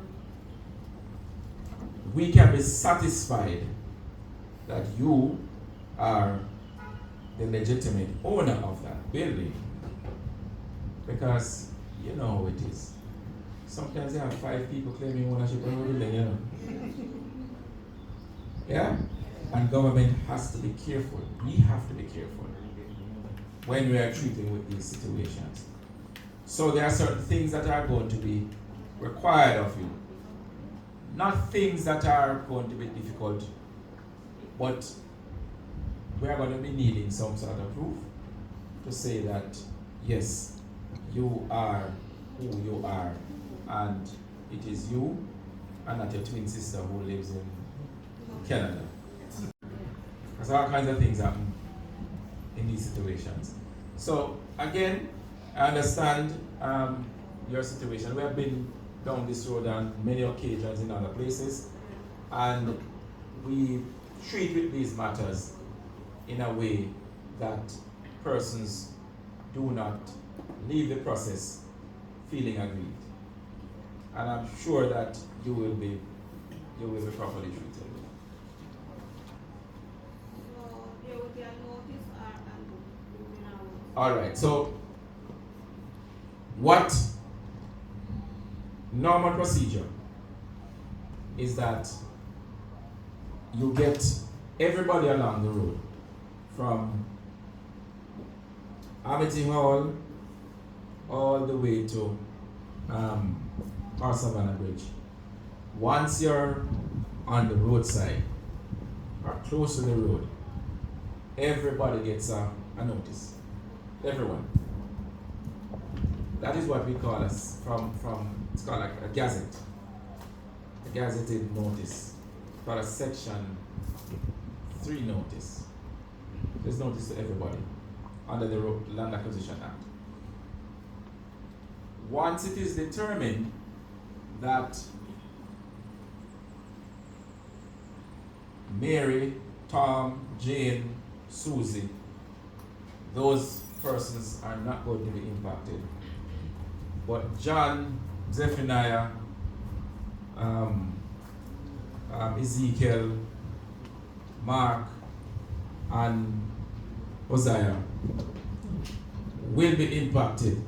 we can be satisfied that you are the legitimate owner of that building, because you know how it is. Sometimes you have 5 people claiming ownership of a building, you know. Yeah? And government has to be careful. We have to be careful when we are treating with these situations. So there are certain things that are going to be required of you. Not things that are going to be difficult, but we are going to be needing some sort of proof to say that, yes, you are who you are, and it is you and not your twin sister who lives in Canada. Because all kinds of things happen in these situations. So again, I understand your situation. We have been down this road on many occasions in other places, and we treat with these matters in a way that persons do not leave the process feeling aggrieved. And I'm sure that you will be properly treated. So there will be a notice and moving out. All right. So, what normal procedure is that you get everybody along the road from Amity Hall all the way to our Savannah Bridge. Once you're on the roadside or close to the road, everybody gets a notice. Everyone. That is what we call it's called like a gazette. A gazetted notice. It's called a section 3 notice. There's notice to everybody under the Land Acquisition Act. Once it is determined that Mary, Tom, Jane, Susie, those persons are not going to be impacted. But John, Zephaniah, Ezekiel, Mark, and Hosea will be impacted.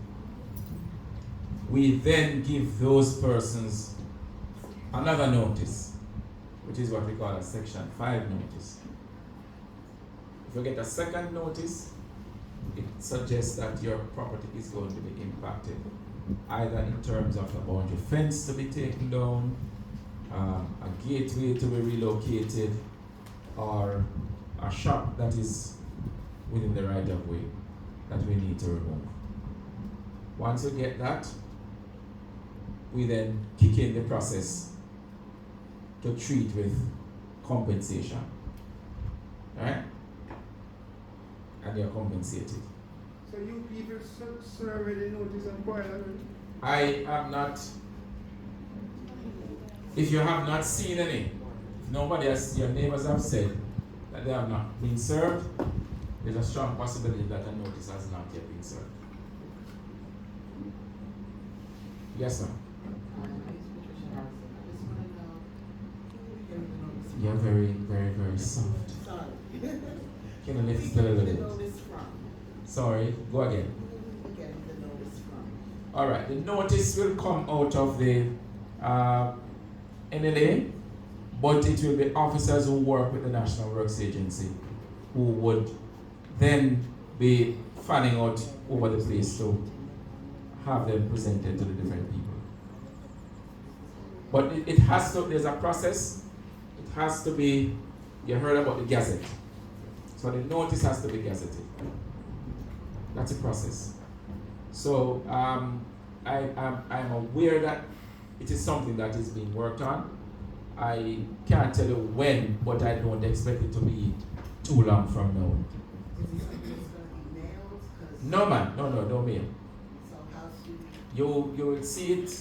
We then give those persons another notice, which is what we call a Section 5 notice. If you get a second notice, it suggests that your property is going to be impacted, either in terms of a boundary fence to be taken down, a gateway to be relocated, or a shop that is within the right of way that we need to remove. Once you get that, we then kick in the process to treat with compensation. Right? And you're compensated. So you people serve the notice and parliament? I am not. If you have not seen any, if nobody else, your neighbors have said that they have not been served, there's a strong possibility that a notice has not yet been served. Yes, ma'am. You're very, very, very soft. Sorry. Can you lift it a little bit? Sorry, go again. All right, the notice will come out of the NLA, but it will be officers who work with the National Works Agency who would then be fanning out over the place to have them presented to the different people. But it has to, there's a process. It has to be, you heard about the gazette. So the notice has to be gazetted. That's a process. So I'm aware that it is something that is being worked on. I can't tell you when, but I don't expect it to be too long from now. No, man, no, don't mail. You will see it.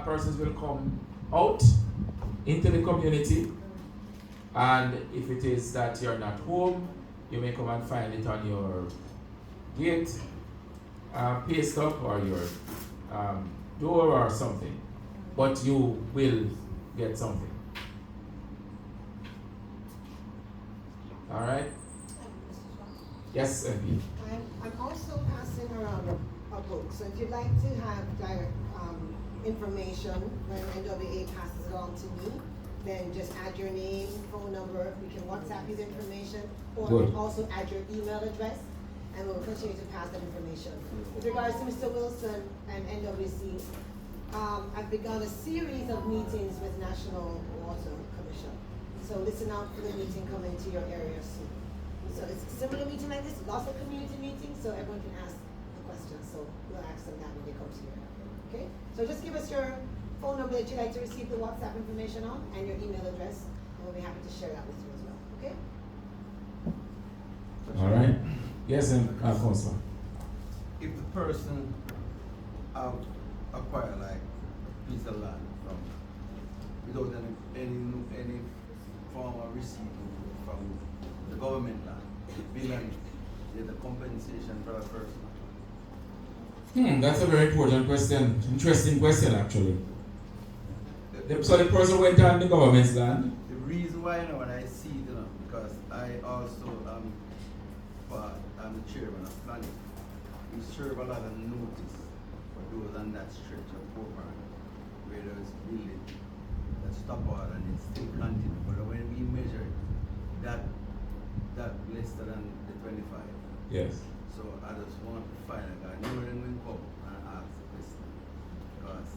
Persons will come out into the community, and if it is that you're not home, you may come and find it on your gate, paste up, or your door or something, but you will get something. All right? Yes, MP. I'm also passing around a book, so if you'd like to have direct information when NWA passes it on to me, then just add your name, phone number, we can WhatsApp you the information, or Good. also add your email address, and we'll continue to pass that information. With regards to Mr. Wilson and NWC, I've begun a series of meetings with National Water Commission. So listen out for the meeting coming to your area soon. So it's a similar meeting like this, lots of community meetings, so everyone can ask the questions. So we'll ask them that when they come to you. Okay? So just give us your phone number that you'd like to receive the WhatsApp information on, and your email address, and we'll be happy to share that with you as well. Okay? All right. Yes, and Councilman. If the person acquire like a piece of land from without any form of receipt from the government land, there's a compensation for a person. That's a very important question. Interesting question, actually. So the person went on the government's land. The reason why I know when I see it, because I also I'm the chairman of planning. We serve a lot of notice for those on that stretch of Portman where there's building that stop out and it still continue. But when we measure it, that less than the 25. Yes. So I just want to find a guy, know them will come and ask the question. Because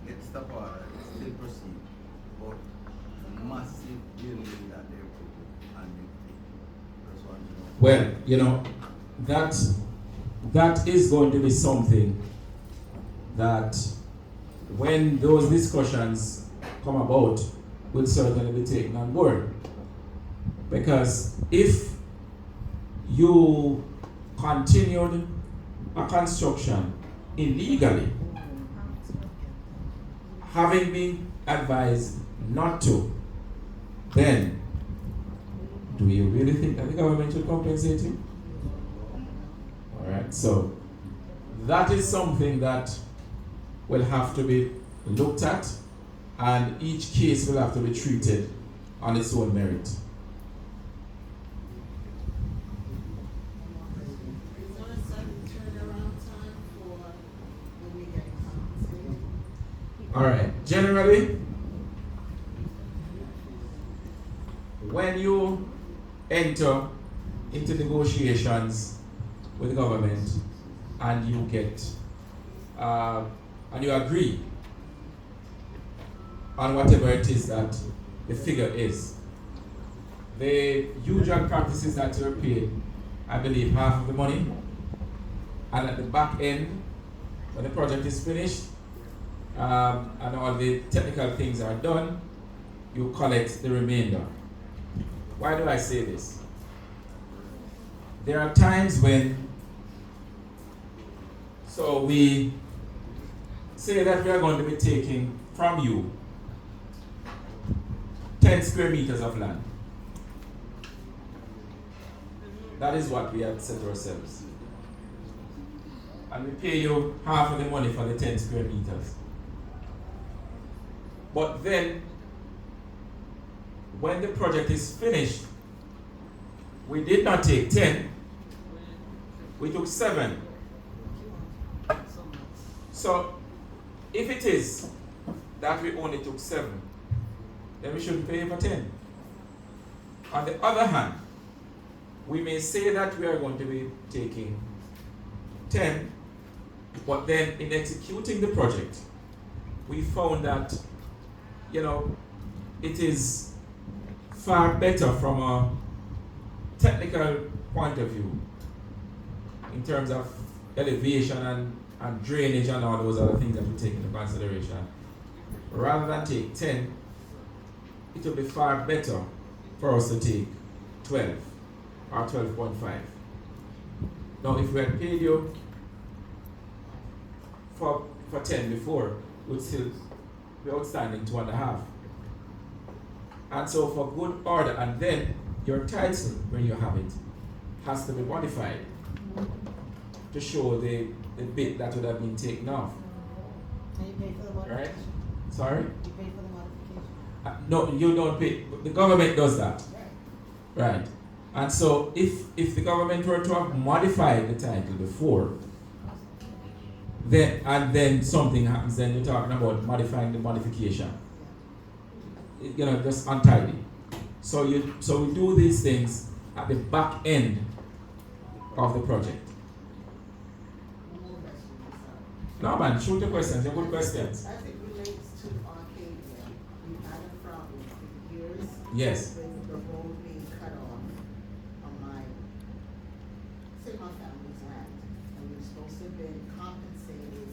get stop out and it still proceed. But massive building that they're putting and that's one, Well, that is going to be something that when those discussions come about will certainly be taken on board. Because if you continued a construction illegally, having been advised not to, then do you really think that the government should compensate you? Alright, so that is something that will have to be looked at, and each case will have to be treated on its own merit. Alright, generally, when you enter into negotiations with the government and you get and you agree on whatever it is that the figure is, the usual practice is that you're paid, I believe, half of the money, and at the back end, when the project is finished and all the technical things are done, you collect the remainder. Why do I say this? There are times when, so we say that we are going to be taking from you 10 square meters of land. That is what we have set ourselves. And we pay you half of the money for the 10 square meters. But then, when the project is finished, we did not take 10, we took 7. So, if it is that we only took 7, then we shouldn't pay for 10. On the other hand, we may say that we are going to be taking 10, but then in executing the project, we found that, it is far better from a technical point of view in terms of elevation and drainage and all those other things that we take into consideration. Rather than take 10, it will be far better for us to take 12 or 12.5. Now, if we had paid you for 10 before, we'd still be outstanding 2.5. And so, for good order, and then your title, when you have it, has to be modified to show the bit that would have been taken off. And you pay for the modification? Right? Sorry? You pay for the modification? No, you don't pay. The government does that. Right. And so, if the government were to have modified the title before, then something happens, then you're talking about modifying the modification. Just untidy. So we do these things at the back end of the project. No man, shoot the questions, they're good questions. As it relates to Arcadia, we've had a problem for years. Yes. With the road being cut off on my family's land. And we're supposed to have been compensated,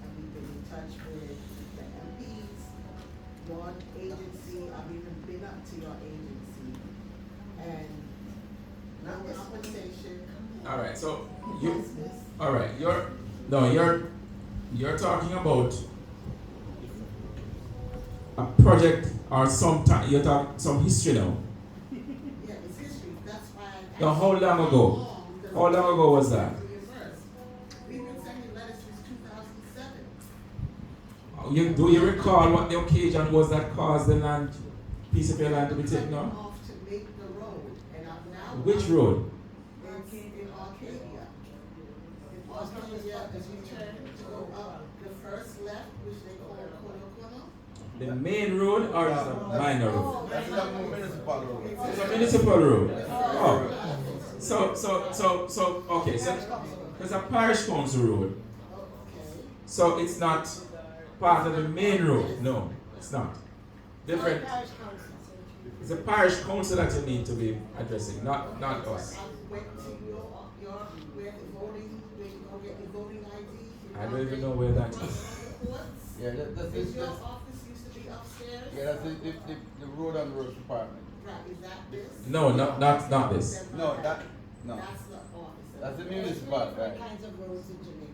and we've been in touch with the MPs, your agency, I've even been up to your agency, and no compensation. All right, so Business. all right, you're talking about a project or you're talking some history now. Yeah, it's history, that's why. Now, how long ago? How long ago was that? We've been sending letters Do you recall what the occasion was that caused the land, piece of your land to be taken Off off? to make the road, and I'm now. Which road? It's in Arcadia. In Arcadia, as you turn to go up the first left, which they call Corner. The main road or is it a minor road? Oh, That's the municipal road. It's a municipal road. Oh. So, okay, so there's a parish council road. Okay. So it's not part of the main road. No, it's not. Different. It's a parish council that you need to be addressing, not us. I went to where the voting, where you go get the voting ID. I don't even know where that is. Yeah, that's Your office used to be upstairs? yeah, that's the road and road department. Right, is that this? No, not this. No. That's the office. That's the municipal, right? Different kinds of roads in Jamaica.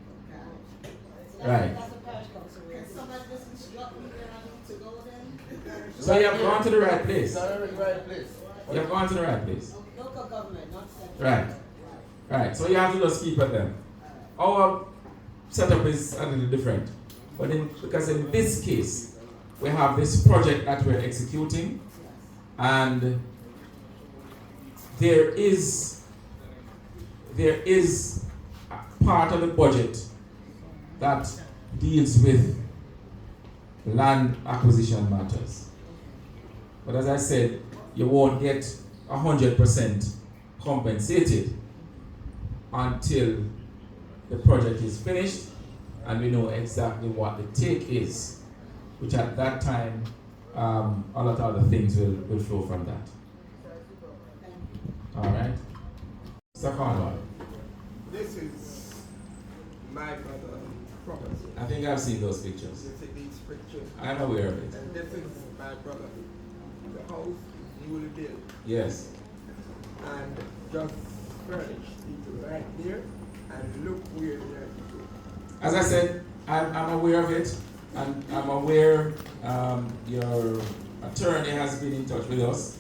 Right. That's a parish council road. Can somebody just instruct me where I need to go then? So you have gone to the right place. It's not the right place. You have gone to the right place. Local government, not central. Right. Right. So you have to just keep at them. Our setup is a little different. But because in this case, we have this project that we're executing, and there is a part of the budget that deals with land acquisition matters. But as I said, you won't get 100% compensated until the project is finished and we know exactly what the take is, which at that time, a lot of other things will flow from that. All right? Mr. Cornwall. This is my brother's property. I think I've seen those pictures. You see these pictures? I'm aware of it. And this is my brother. The house is newly built Yes. and just furnished. It's right there, and look where they're. As I said, I'm aware of it, and I'm aware your attorney has been in touch with us,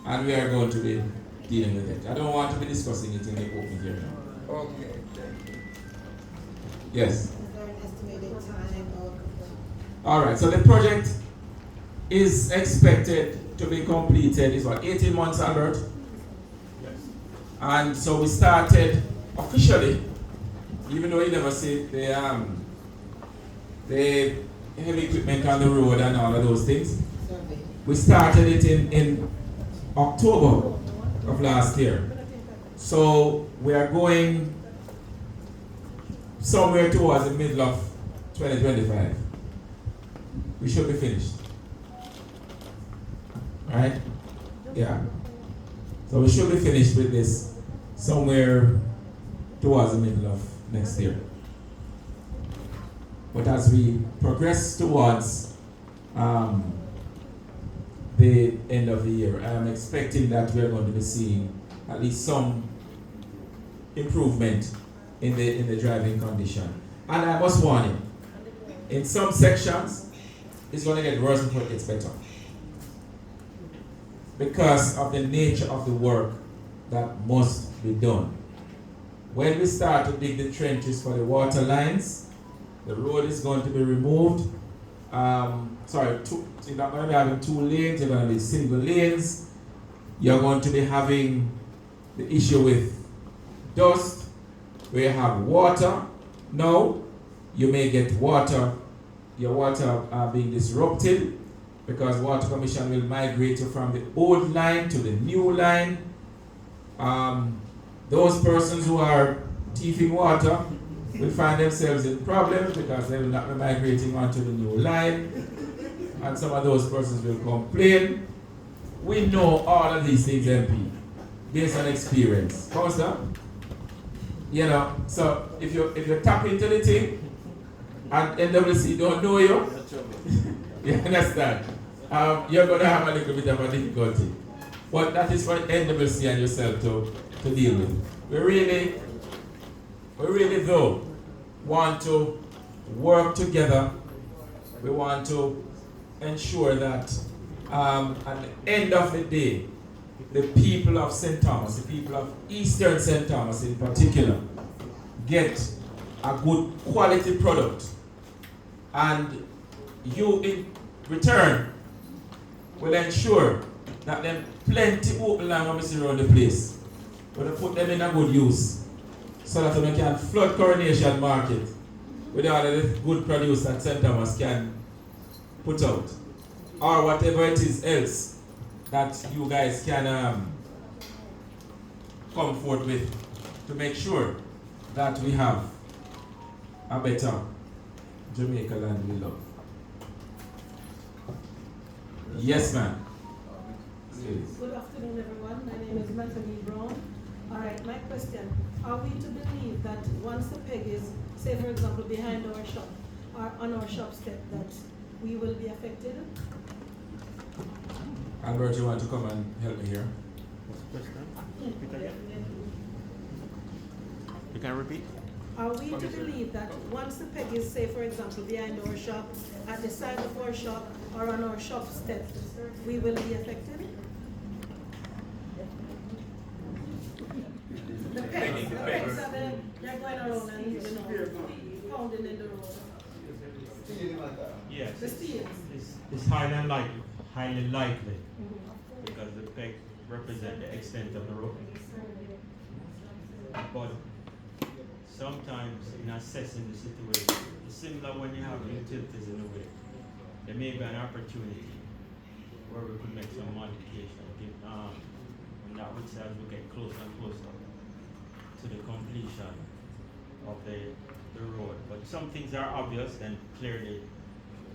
and we are going to be dealing with it. I don't want to be discussing it in the open here now. Okay, thank you. Yes. Is there an estimated time of? All right. So the project is expected to be completed. Is what 18 months, Albert? Yes. And so we started officially, even though you never see the heavy equipment on the road and all of those things. We started it in October of last year. So we are going somewhere towards the middle of 2025. We should be finished. Right? Yeah. So we should be finished with this somewhere towards the middle of next year. But as we progress towards the end of the year, I am expecting that we are going to be seeing at least some improvement in the driving condition. And I must warn you, in some sections, it's going to get worse before it gets better, because of the nature of the work that must be done. When we start to dig the trenches for the water lines, the road is going to be removed. You're not going to be having 2 lanes, you're going to be single lanes. You're going to be having the issue with dust, where you have water. Now, you may get your water being disrupted, because Water Commission will migrate you from the old line to the new line. Those persons who are thieving water will find themselves in problems, because they will not be migrating onto the new line, and some of those persons will complain. We know all of these things, MP, based on experience. Councillor? You know, so if you tap into the thing and NWC don't know you, you understand? You're going to have a little bit of a difficulty. But that is for NWC and yourself to deal with. We really though want to work together. We want to ensure that at the end of the day, the people of St. Thomas, the people of Eastern St. Thomas in particular, get a good quality product. And you in return will ensure that them plenty open land when we see around the place. We'll put them in a good use so that we can flood Coronation Market with all of the good produce that St. Thomas can put out. Or whatever it is else that you guys can come forth with to make sure that we have a better Jamaica land we love. Yes, ma'am. Good afternoon, everyone. My name is Bethany Brown. All right, my question. Are we to believe that once the peg is, say for example, behind our shop or on our shop step, that we will be affected? Albert, you want to come and help me here? You can repeat? Are we to believe that once the peg is, say for example, behind our shop, at the side of our shop, or on our shop step, we will be affected? The pegs are they're going around and, pounding in the road. Yes. The steel. It's highly likely because the peg represent the extent of the road. But sometimes in assessing the situation, it's similar when you have utilities in the way. There may be an opportunity where we could make some modification. And that would say as we get closer and closer to the completion of the road. But some things are obvious and clearly,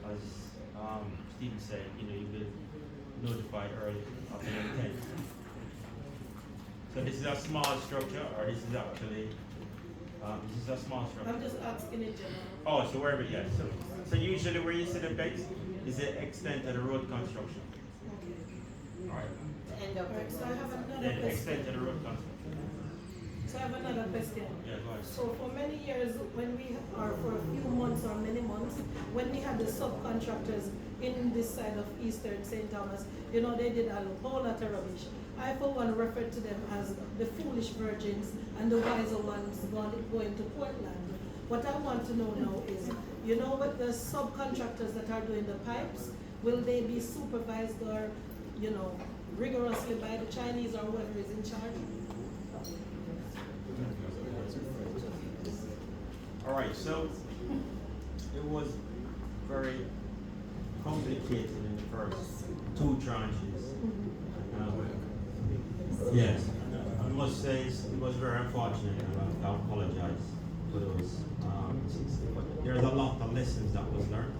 as Stephen said, you've been notified early of the intent. So this is a small structure, or this is actually this is a small structure. I'm just asking in general. Oh, so wherever, yeah. So usually where you see the pegs is the extent of the road construction. Okay. All right. Alright, so I have another Then the question. extent of the road construction. So I have another question. Yeah, go ahead. So for many years, when we, or for a few months or many months, when we had the subcontractors in this side of Eastern St. Thomas, they did a whole lot of rubbish. I, for one, referred to them as the foolish virgins and the wiser ones going to Portland. What I want to know now is, with the subcontractors that are doing the pipes, will they be supervised or, rigorously by the Chinese or whoever is in charge? All right, so it was very complicated in the first two tranches. Yes, I must say it was very unfortunate, and I apologize for those. But there's a lot of lessons that was learned,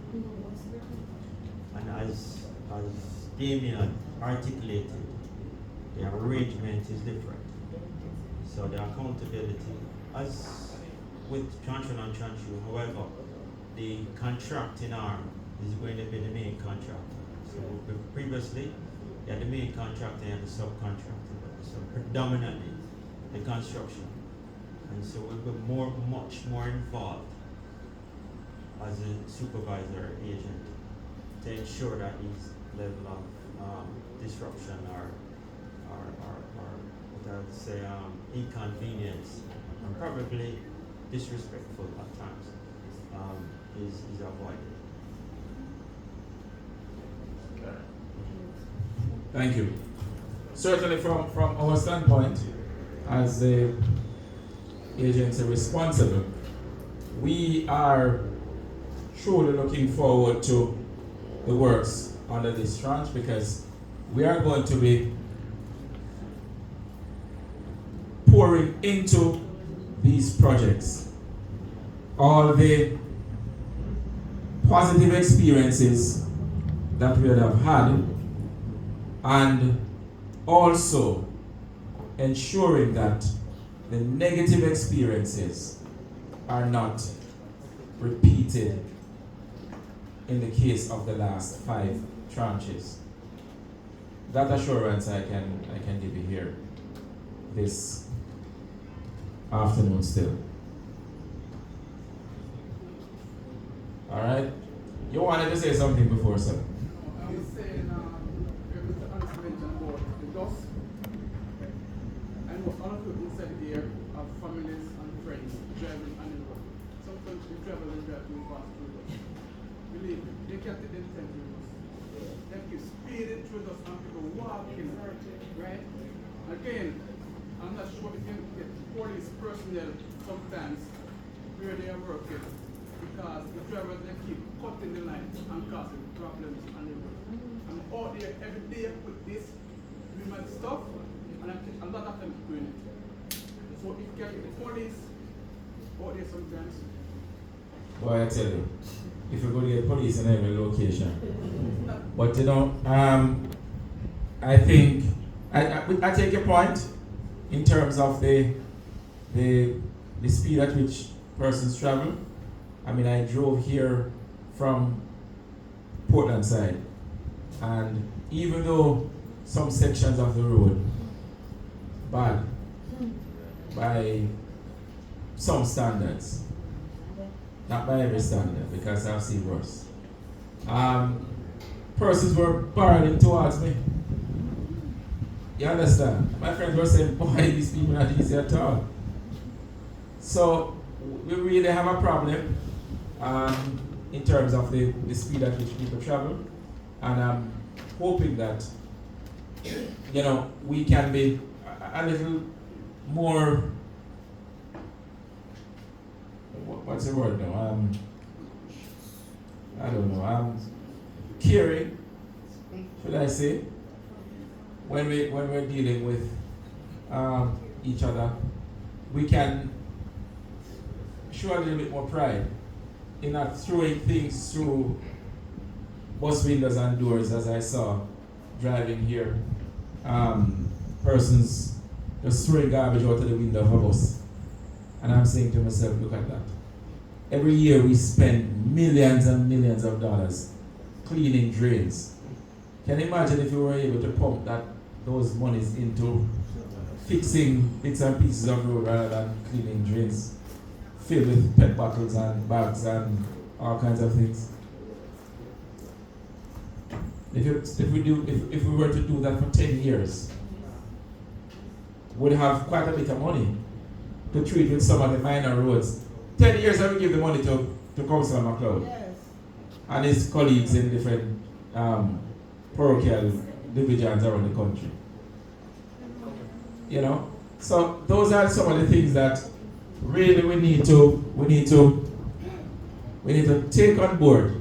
and as Damien articulated, the arrangement is different. So the accountability, as with Transfer and Transfer, however, the contracting arm is going to be the main contractor. So previously, you had the main contractor and the subcontractor. So predominantly the construction. And so we've been much more involved as a supervisor agent to ensure that these level of disruption or what I would say inconvenience and probably disrespectful at times is avoided. Thank you. Certainly from our standpoint, as the agency responsible, we are truly looking forward to the works under this tranche because we are going to be pouring into these projects all the positive experiences that we have had, and also ensuring that the negative experiences are not repeated in the case of the last 5 tranches. That assurance I can give you here this afternoon still. All right? You wanted to say something before, sir? I was saying, Mr. Anderson mentioned about the dust. I know all of you inside here have families and friends driving on the road. Sometimes they travel and drive too fast through the dust. believe me, they can't take them time with us. They keep speeding through us and people walking, right? Again, I'm not sure if you can get police personnel sometimes where they are working because the drivers they keep cutting the line and causing problems on the road. I'm out there every day with this doing my stuff and I think a lot of them doing it. So if you can get the police out there sometimes. Boy, I tell you, if you're going to get police in every location. But you know, I think I take your point in terms of the speed at which persons travel. I mean, I drove here from Portland side, and even though some sections of the road bad by some standards, not by every standard, because I've seen worse. Persons were barreling towards me. You understand? My friends were saying, boy, these people are not easy at all. So we really have a problem in terms of the speed at which people travel. And I'm hoping that, you know, we can be a little more, what's the word now? I don't know. Caring, should I say, when we're dealing with each other, we can show a little bit more pride in not throwing things through bus windows and doors, as I saw driving here. Persons just throwing garbage out of the window of a bus. And I'm saying to myself, look at that. Every year we spend millions and millions of dollars cleaning drains. Can you imagine if we were able to pump those monies into fixing bits and pieces of road rather than cleaning drains filled with PET bottles and bags and all kinds of things? If we were to do that for 10 years, we'd have quite a bit of money to treat with some of the minor roads. 10 years I will give the money to Councillor MacLeod and his colleagues in different parochial divisions around the country. You know? So those are some of the things that really we need to take on board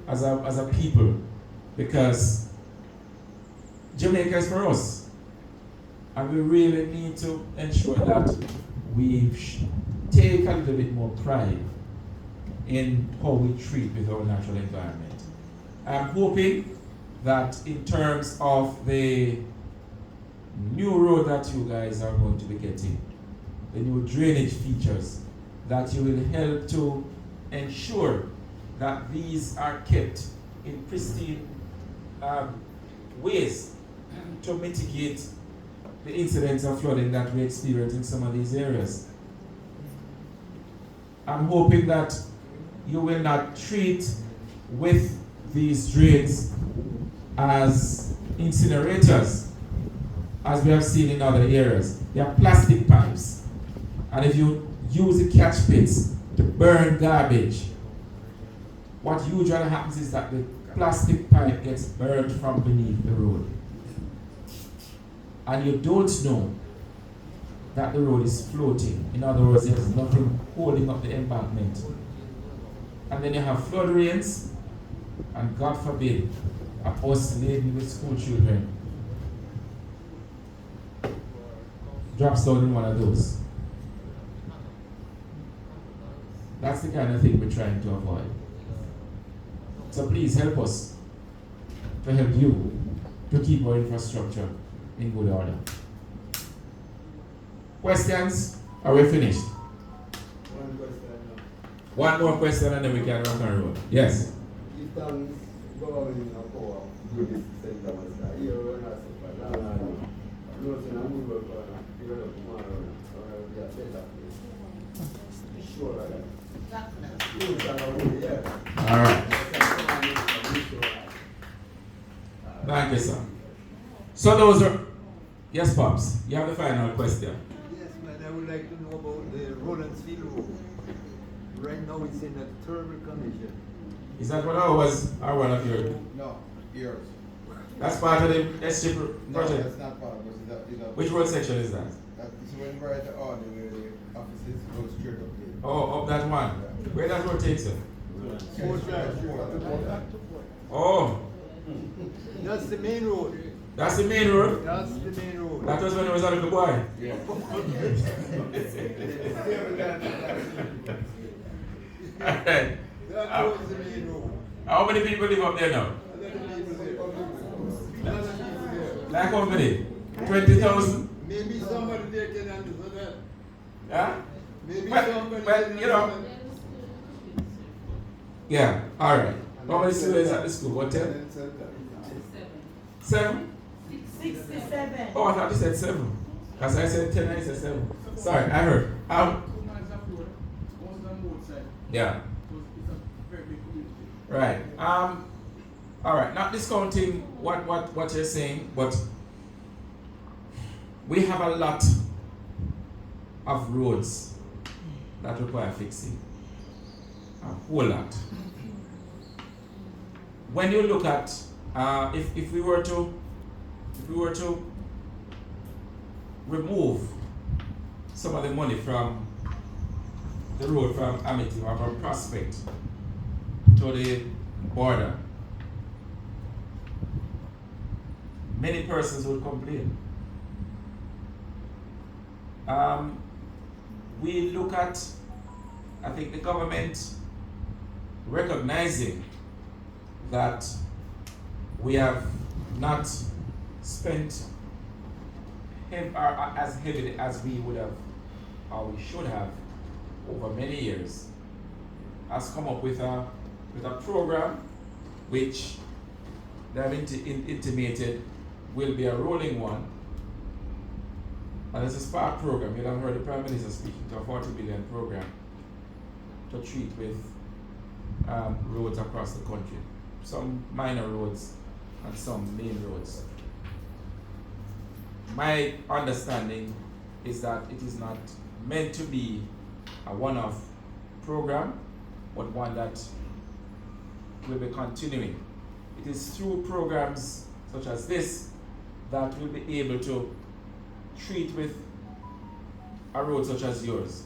as a people, because Jamaica is for us. And we really need to ensure that we take a little bit more pride in how we treat with our natural environment. I'm hoping that in terms of the new road that you guys are going to be getting, the new drainage features, that you will help to ensure that these are kept in pristine ways to mitigate the incidents of flooding that we experience in some of these areas. I'm hoping that you will not treat with these drains as incinerators, as we have seen in other areas. They are plastic pipes. And if you use the catch pits to burn garbage, what usually happens is that the plastic pipe gets burned from beneath the road. And you don't know that the road is floating. In other words, there's nothing holding up the embankment. And then you have flood rains, and God forbid, a bus laden with school children drops down in one of those. That's the kind of thing we're trying to avoid. So please help us to help you to keep our infrastructure in good order. Questions? Are we finished? One question. One more question and then we can rock and roll. Yes? If towns government of power do this center was that here we're not super long. Close in a move up and develop tomorrow or we are set up. Sure, Alright. Thank you, sir. So those are, yes, Pops, you have the final question. Yes, man, I would like to know about the Rolandsville Road. Right now it's in a terrible condition. Is that one ours or one of yours? No, yours. That's part of the SG No, project? that's not part of it. Which road section is that? That's when we're at the order where the offices go straight up there. Oh, up that one. Where that road takes you? Oh. That's the main road. That's the main road? That's the main road. That was when I was a little boy. Yeah. Alright. That was the main road. How many people live up there now? Like how many? 20,000? Maybe somebody there can answer that. Yeah? Maybe you somebody can know. answer that. Yeah, alright. How many students at the school? What, 10? 7? 67. Oh, I thought you said 7. Because I said 10 and I said 7. Sorry, I heard. 2 miles up road, one's on both sides. Yeah. So it's a very big community. Right. All right. Not discounting what you're saying, but we have a lot of roads that require fixing. A whole lot. When you look at if we were to remove some of the money from the road from Amity or from Prospect to the border, many persons would complain. We look at, I think, the government recognizing that we have not spent as heavily as we would have or we should have over many years, has come up with a program which they have intimated will be a rolling one. And it's a SPARK program. You'll have heard the Prime Minister speaking to a 40 billion program to treat with roads across the country. Some minor roads and some main roads. My understanding is that it is not meant to be a one-off program, but one that will be continuing. It is through programs such as this that we'll be able to treat with a road such as yours.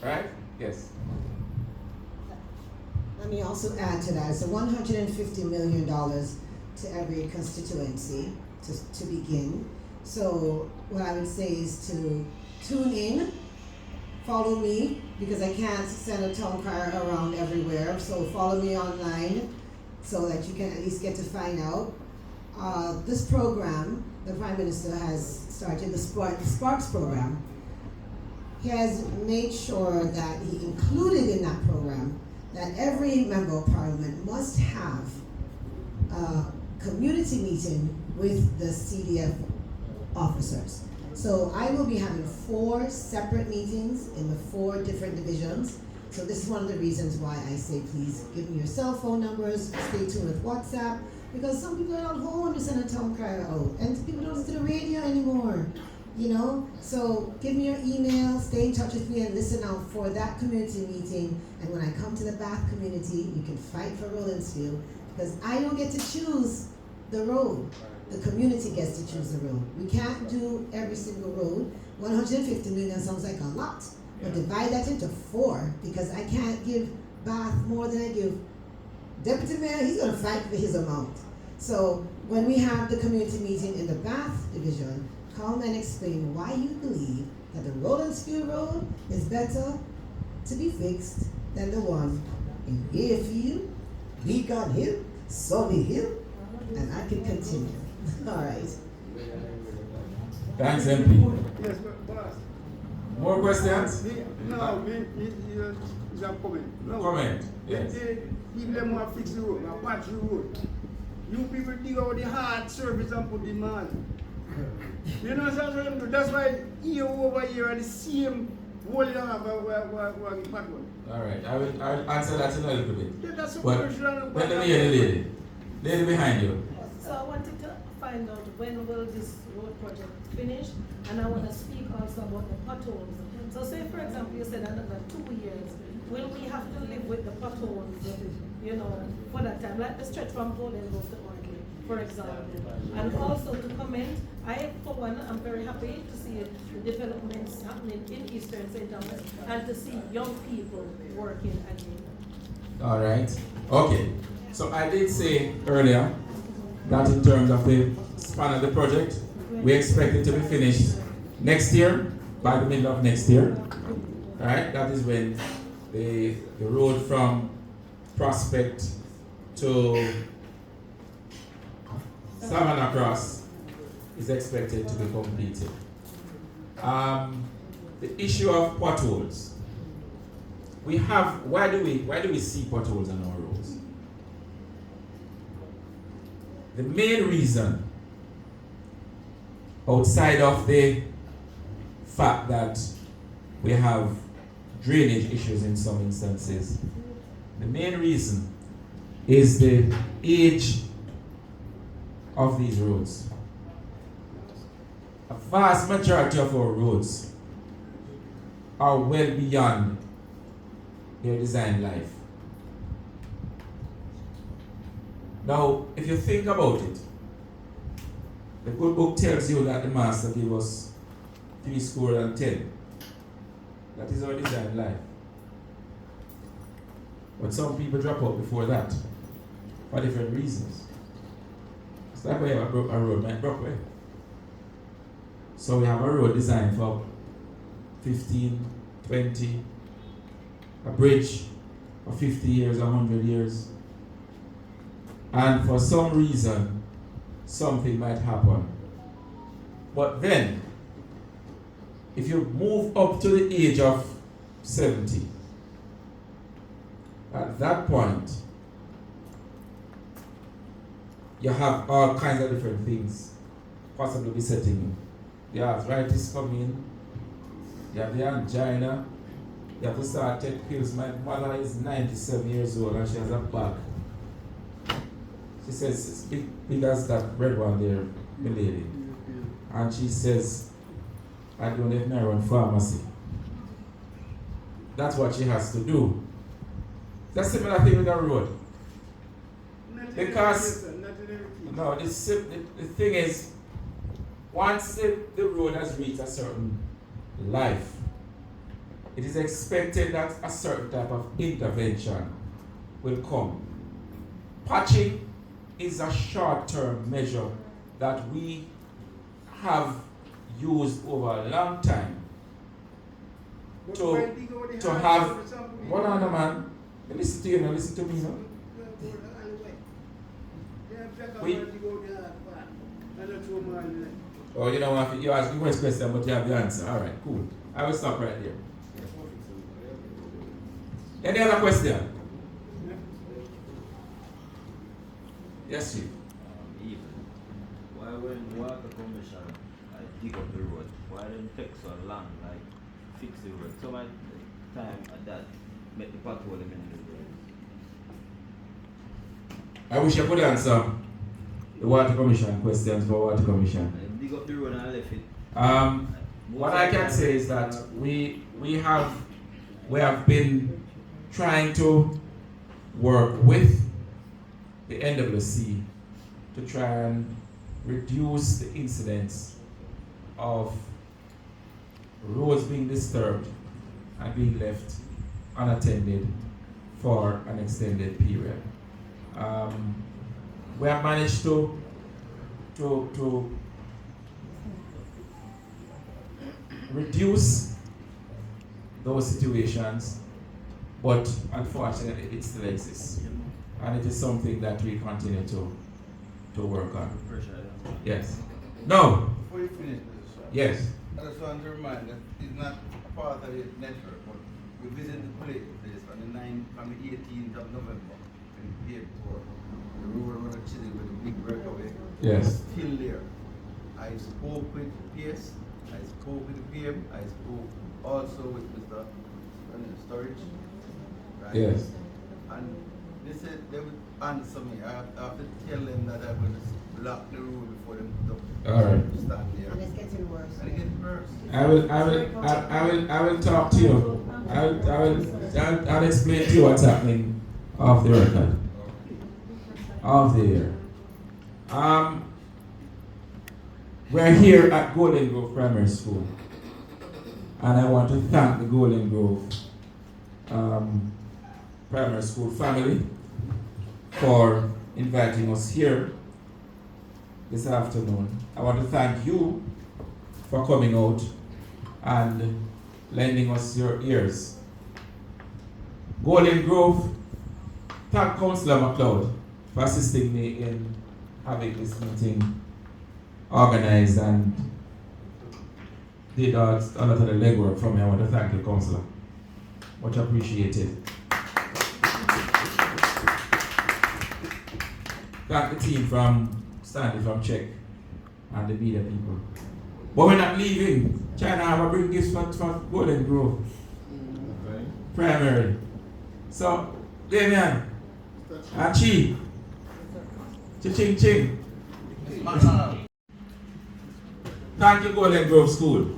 Right? Yes. Let me also add to that. It's $150 million to every constituency to begin. So what I would say is to tune in, follow me, because I can't send a town crier around everywhere. So follow me online so that you can at least get to find out. This program, the Prime Minister has started the Sparks program. He has made sure that he included in that program that every member of Parliament must have a community meeting with the CDF officers. So I will be having 4 separate meetings in the 4 different divisions. So this is one of the reasons why I say please give me your cell phone numbers, stay tuned with WhatsApp, because some people are not home to send a town crier out, and people don't listen to the radio anymore, you know? So give me your email, stay in touch with me, and listen out for that community meeting. And when I come to the Bath community, you can fight for Rolandsfield, because I don't get to choose the road. The community gets to choose the road. We can't do every single road. 150 million sounds like a lot, but divide that into 4, because I can't give Bath more than I give Deputy Mayor. He's going to fight for his amount. So when we have the community meeting in the Bath division, come and explain why you believe that the Rolandsfield Road is better to be fixed than the one in Airfield, Beacon Hill, Sunny Hill, and I can continue. All right. Thanks, MP. Yes, but boss. More questions? No, it's a comment. No comment. Yes. People them want to fix the road, want to patch the road. You people dig out the hard surface and put the man. You know what I'm saying? That's why here over here are the same wall you have where the patch one. All right. I will answer that in a little bit. Yeah, that's a But question. let me hear the lady. Lady behind you. So I wanted to find out when will this road project finish, and I want to speak also about the potholes. So say for example you said another 2 years will we have to live with the potholes, you know, for that time? Like the stretch from Golden Grove to Ortley, for example. And also to comment, I, for one, am very happy to see the developments happening in Eastern St. Thomas and to see young people working again. All right. Okay. So I did say earlier that in terms of the span of the project, we expect it to be finished next year, by the middle of next year. All right. That is when the road from Prospect to Savannah Cross is expected to be completed. The issue of potholes. We have, why do we see potholes on our roads? The main reason, outside of the fact that we have drainage issues in some instances, the main reason is the age of these roads. A vast majority of our roads are well beyond their design life. Now, if you think about it, the good book tells you that the master gave us 70. That is our design life. But some people drop out before that for different reasons. It's like we have a road might broke way. So we have a road designed for 15, 20, a bridge for 50 years, 100 years. And for some reason, something might happen. But then, if you move up to the age of 70, at that point, you have all kinds of different things possibly besetting you. The arthritis coming in, you have the angina, you have to start taking pills. My mother is 97 years old and she has a back. She says it's big as that red one there, my lady. And she says, I don't have my own pharmacy. That's what she has to do. That's a similar thing with the road. Because, no, the thing is, once the road has reached a certain life, it is expected that a certain type of intervention will come. Patching is a short-term measure that we have used over a long time to have. What on the man? Listen to you now, listen to me now. Oh, you know, you ask the first question, but you have the answer. All right, cool. I will stop right there. Any other question? Yes, Chief. Even why when water commission dig up the road, why them take so long, like fix the road? So much time at that make the pothole in the road. I wish I could answer the water commission questions for water commission. Dig up the road and left it. What I can say is that we have been trying to work with the NWC to try and reduce the incidence of roads being disturbed and being left unattended for an extended period. We have managed to reduce those situations, but unfortunately it still exists. And it is something that we continue to work on. Yes. No. Before you finish, Mr. Shaw. Yes. I just want to remind that it's not part of the network, but we visited the place on the 18th of November in the paved tour. The road around Chile with the big breakaway. Yes. Still there. I spoke with PS, I spoke with the PM, I spoke also with Mr. Storage. Right? Yes. And they said they would answer me. I have to tell them that I will block the road before them to All right. stand there. And it's getting worse. And it gets worse. I will talk to you. I will I'll explain to you what's happening off the record. Off the air. We're here at Golden Grove Primary School. And I want to thank the Golden Grove Primary School family for inviting us here this afternoon. I want to thank you for coming out and lending us your ears. Golden Grove, thank Councillor MacLeod for assisting me in having this meeting organized and did a lot of the legwork for me. I want to thank you, Councillor. Much appreciated. Thank the team from Stanley, from Czech, and the media people. But we're not leaving. China have a bring gifts for Golden Grove. Okay. Primary. So, Damian, and Chi. Ching ching. Thank you, Golden Grove School.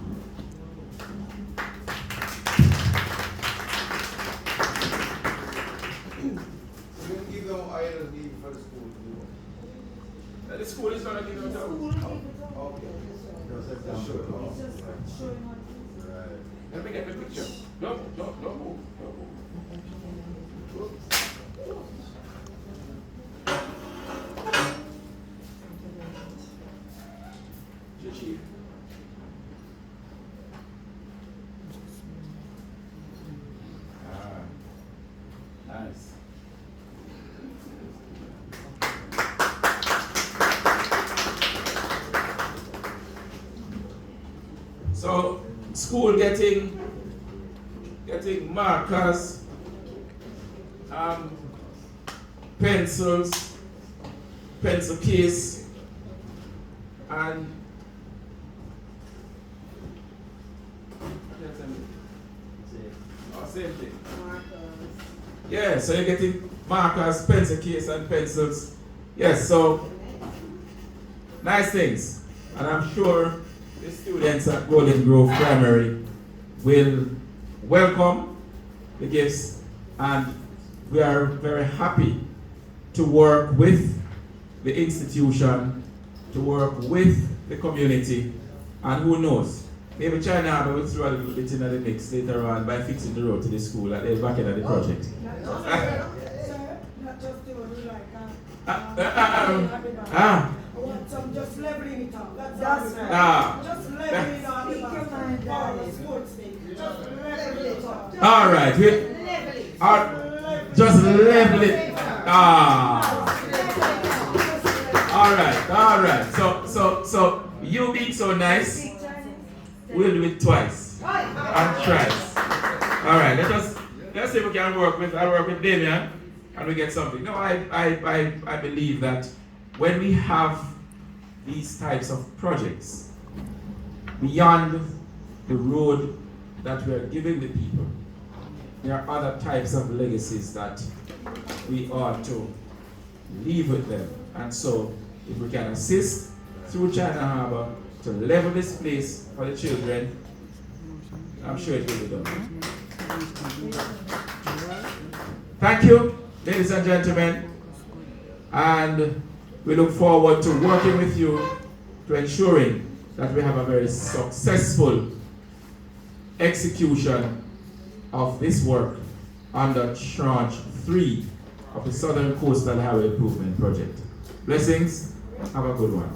The school is going to give them Let me get the picture. No move. Chief. Nice. So, school getting markers, pencils, pencil case, and same thing. Yeah, so you're getting markers, pencil case, and pencils. Yes, so nice things. And I'm sure the students at Golden Grove Primary will welcome the gifts, and we are very happy to work with the institution, to work with the community, and who knows, maybe China Harbour will throw a little bit into the mix later on by fixing the road to the school at the back end of the project. Not just doing like I want some just leveling it up. That's right. Just leveling it up. Just level it up. all right, just level it. All right. So you being so nice, we'll do it twice and thrice. All right, let's see if we can work with Damian and we get something. No, I believe that when we have these types of projects, beyond the road that we are giving the people, there are other types of legacies that we ought to leave with them. And so, if we can assist through China Harbour to level this place for the children, I'm sure it will be done. Thank you, ladies and gentlemen, and we look forward to working with you to ensuring that we have a very successful execution of this work under Tranche 3 of the Southern Coastal Highway Improvement Project. Blessings, have a good one.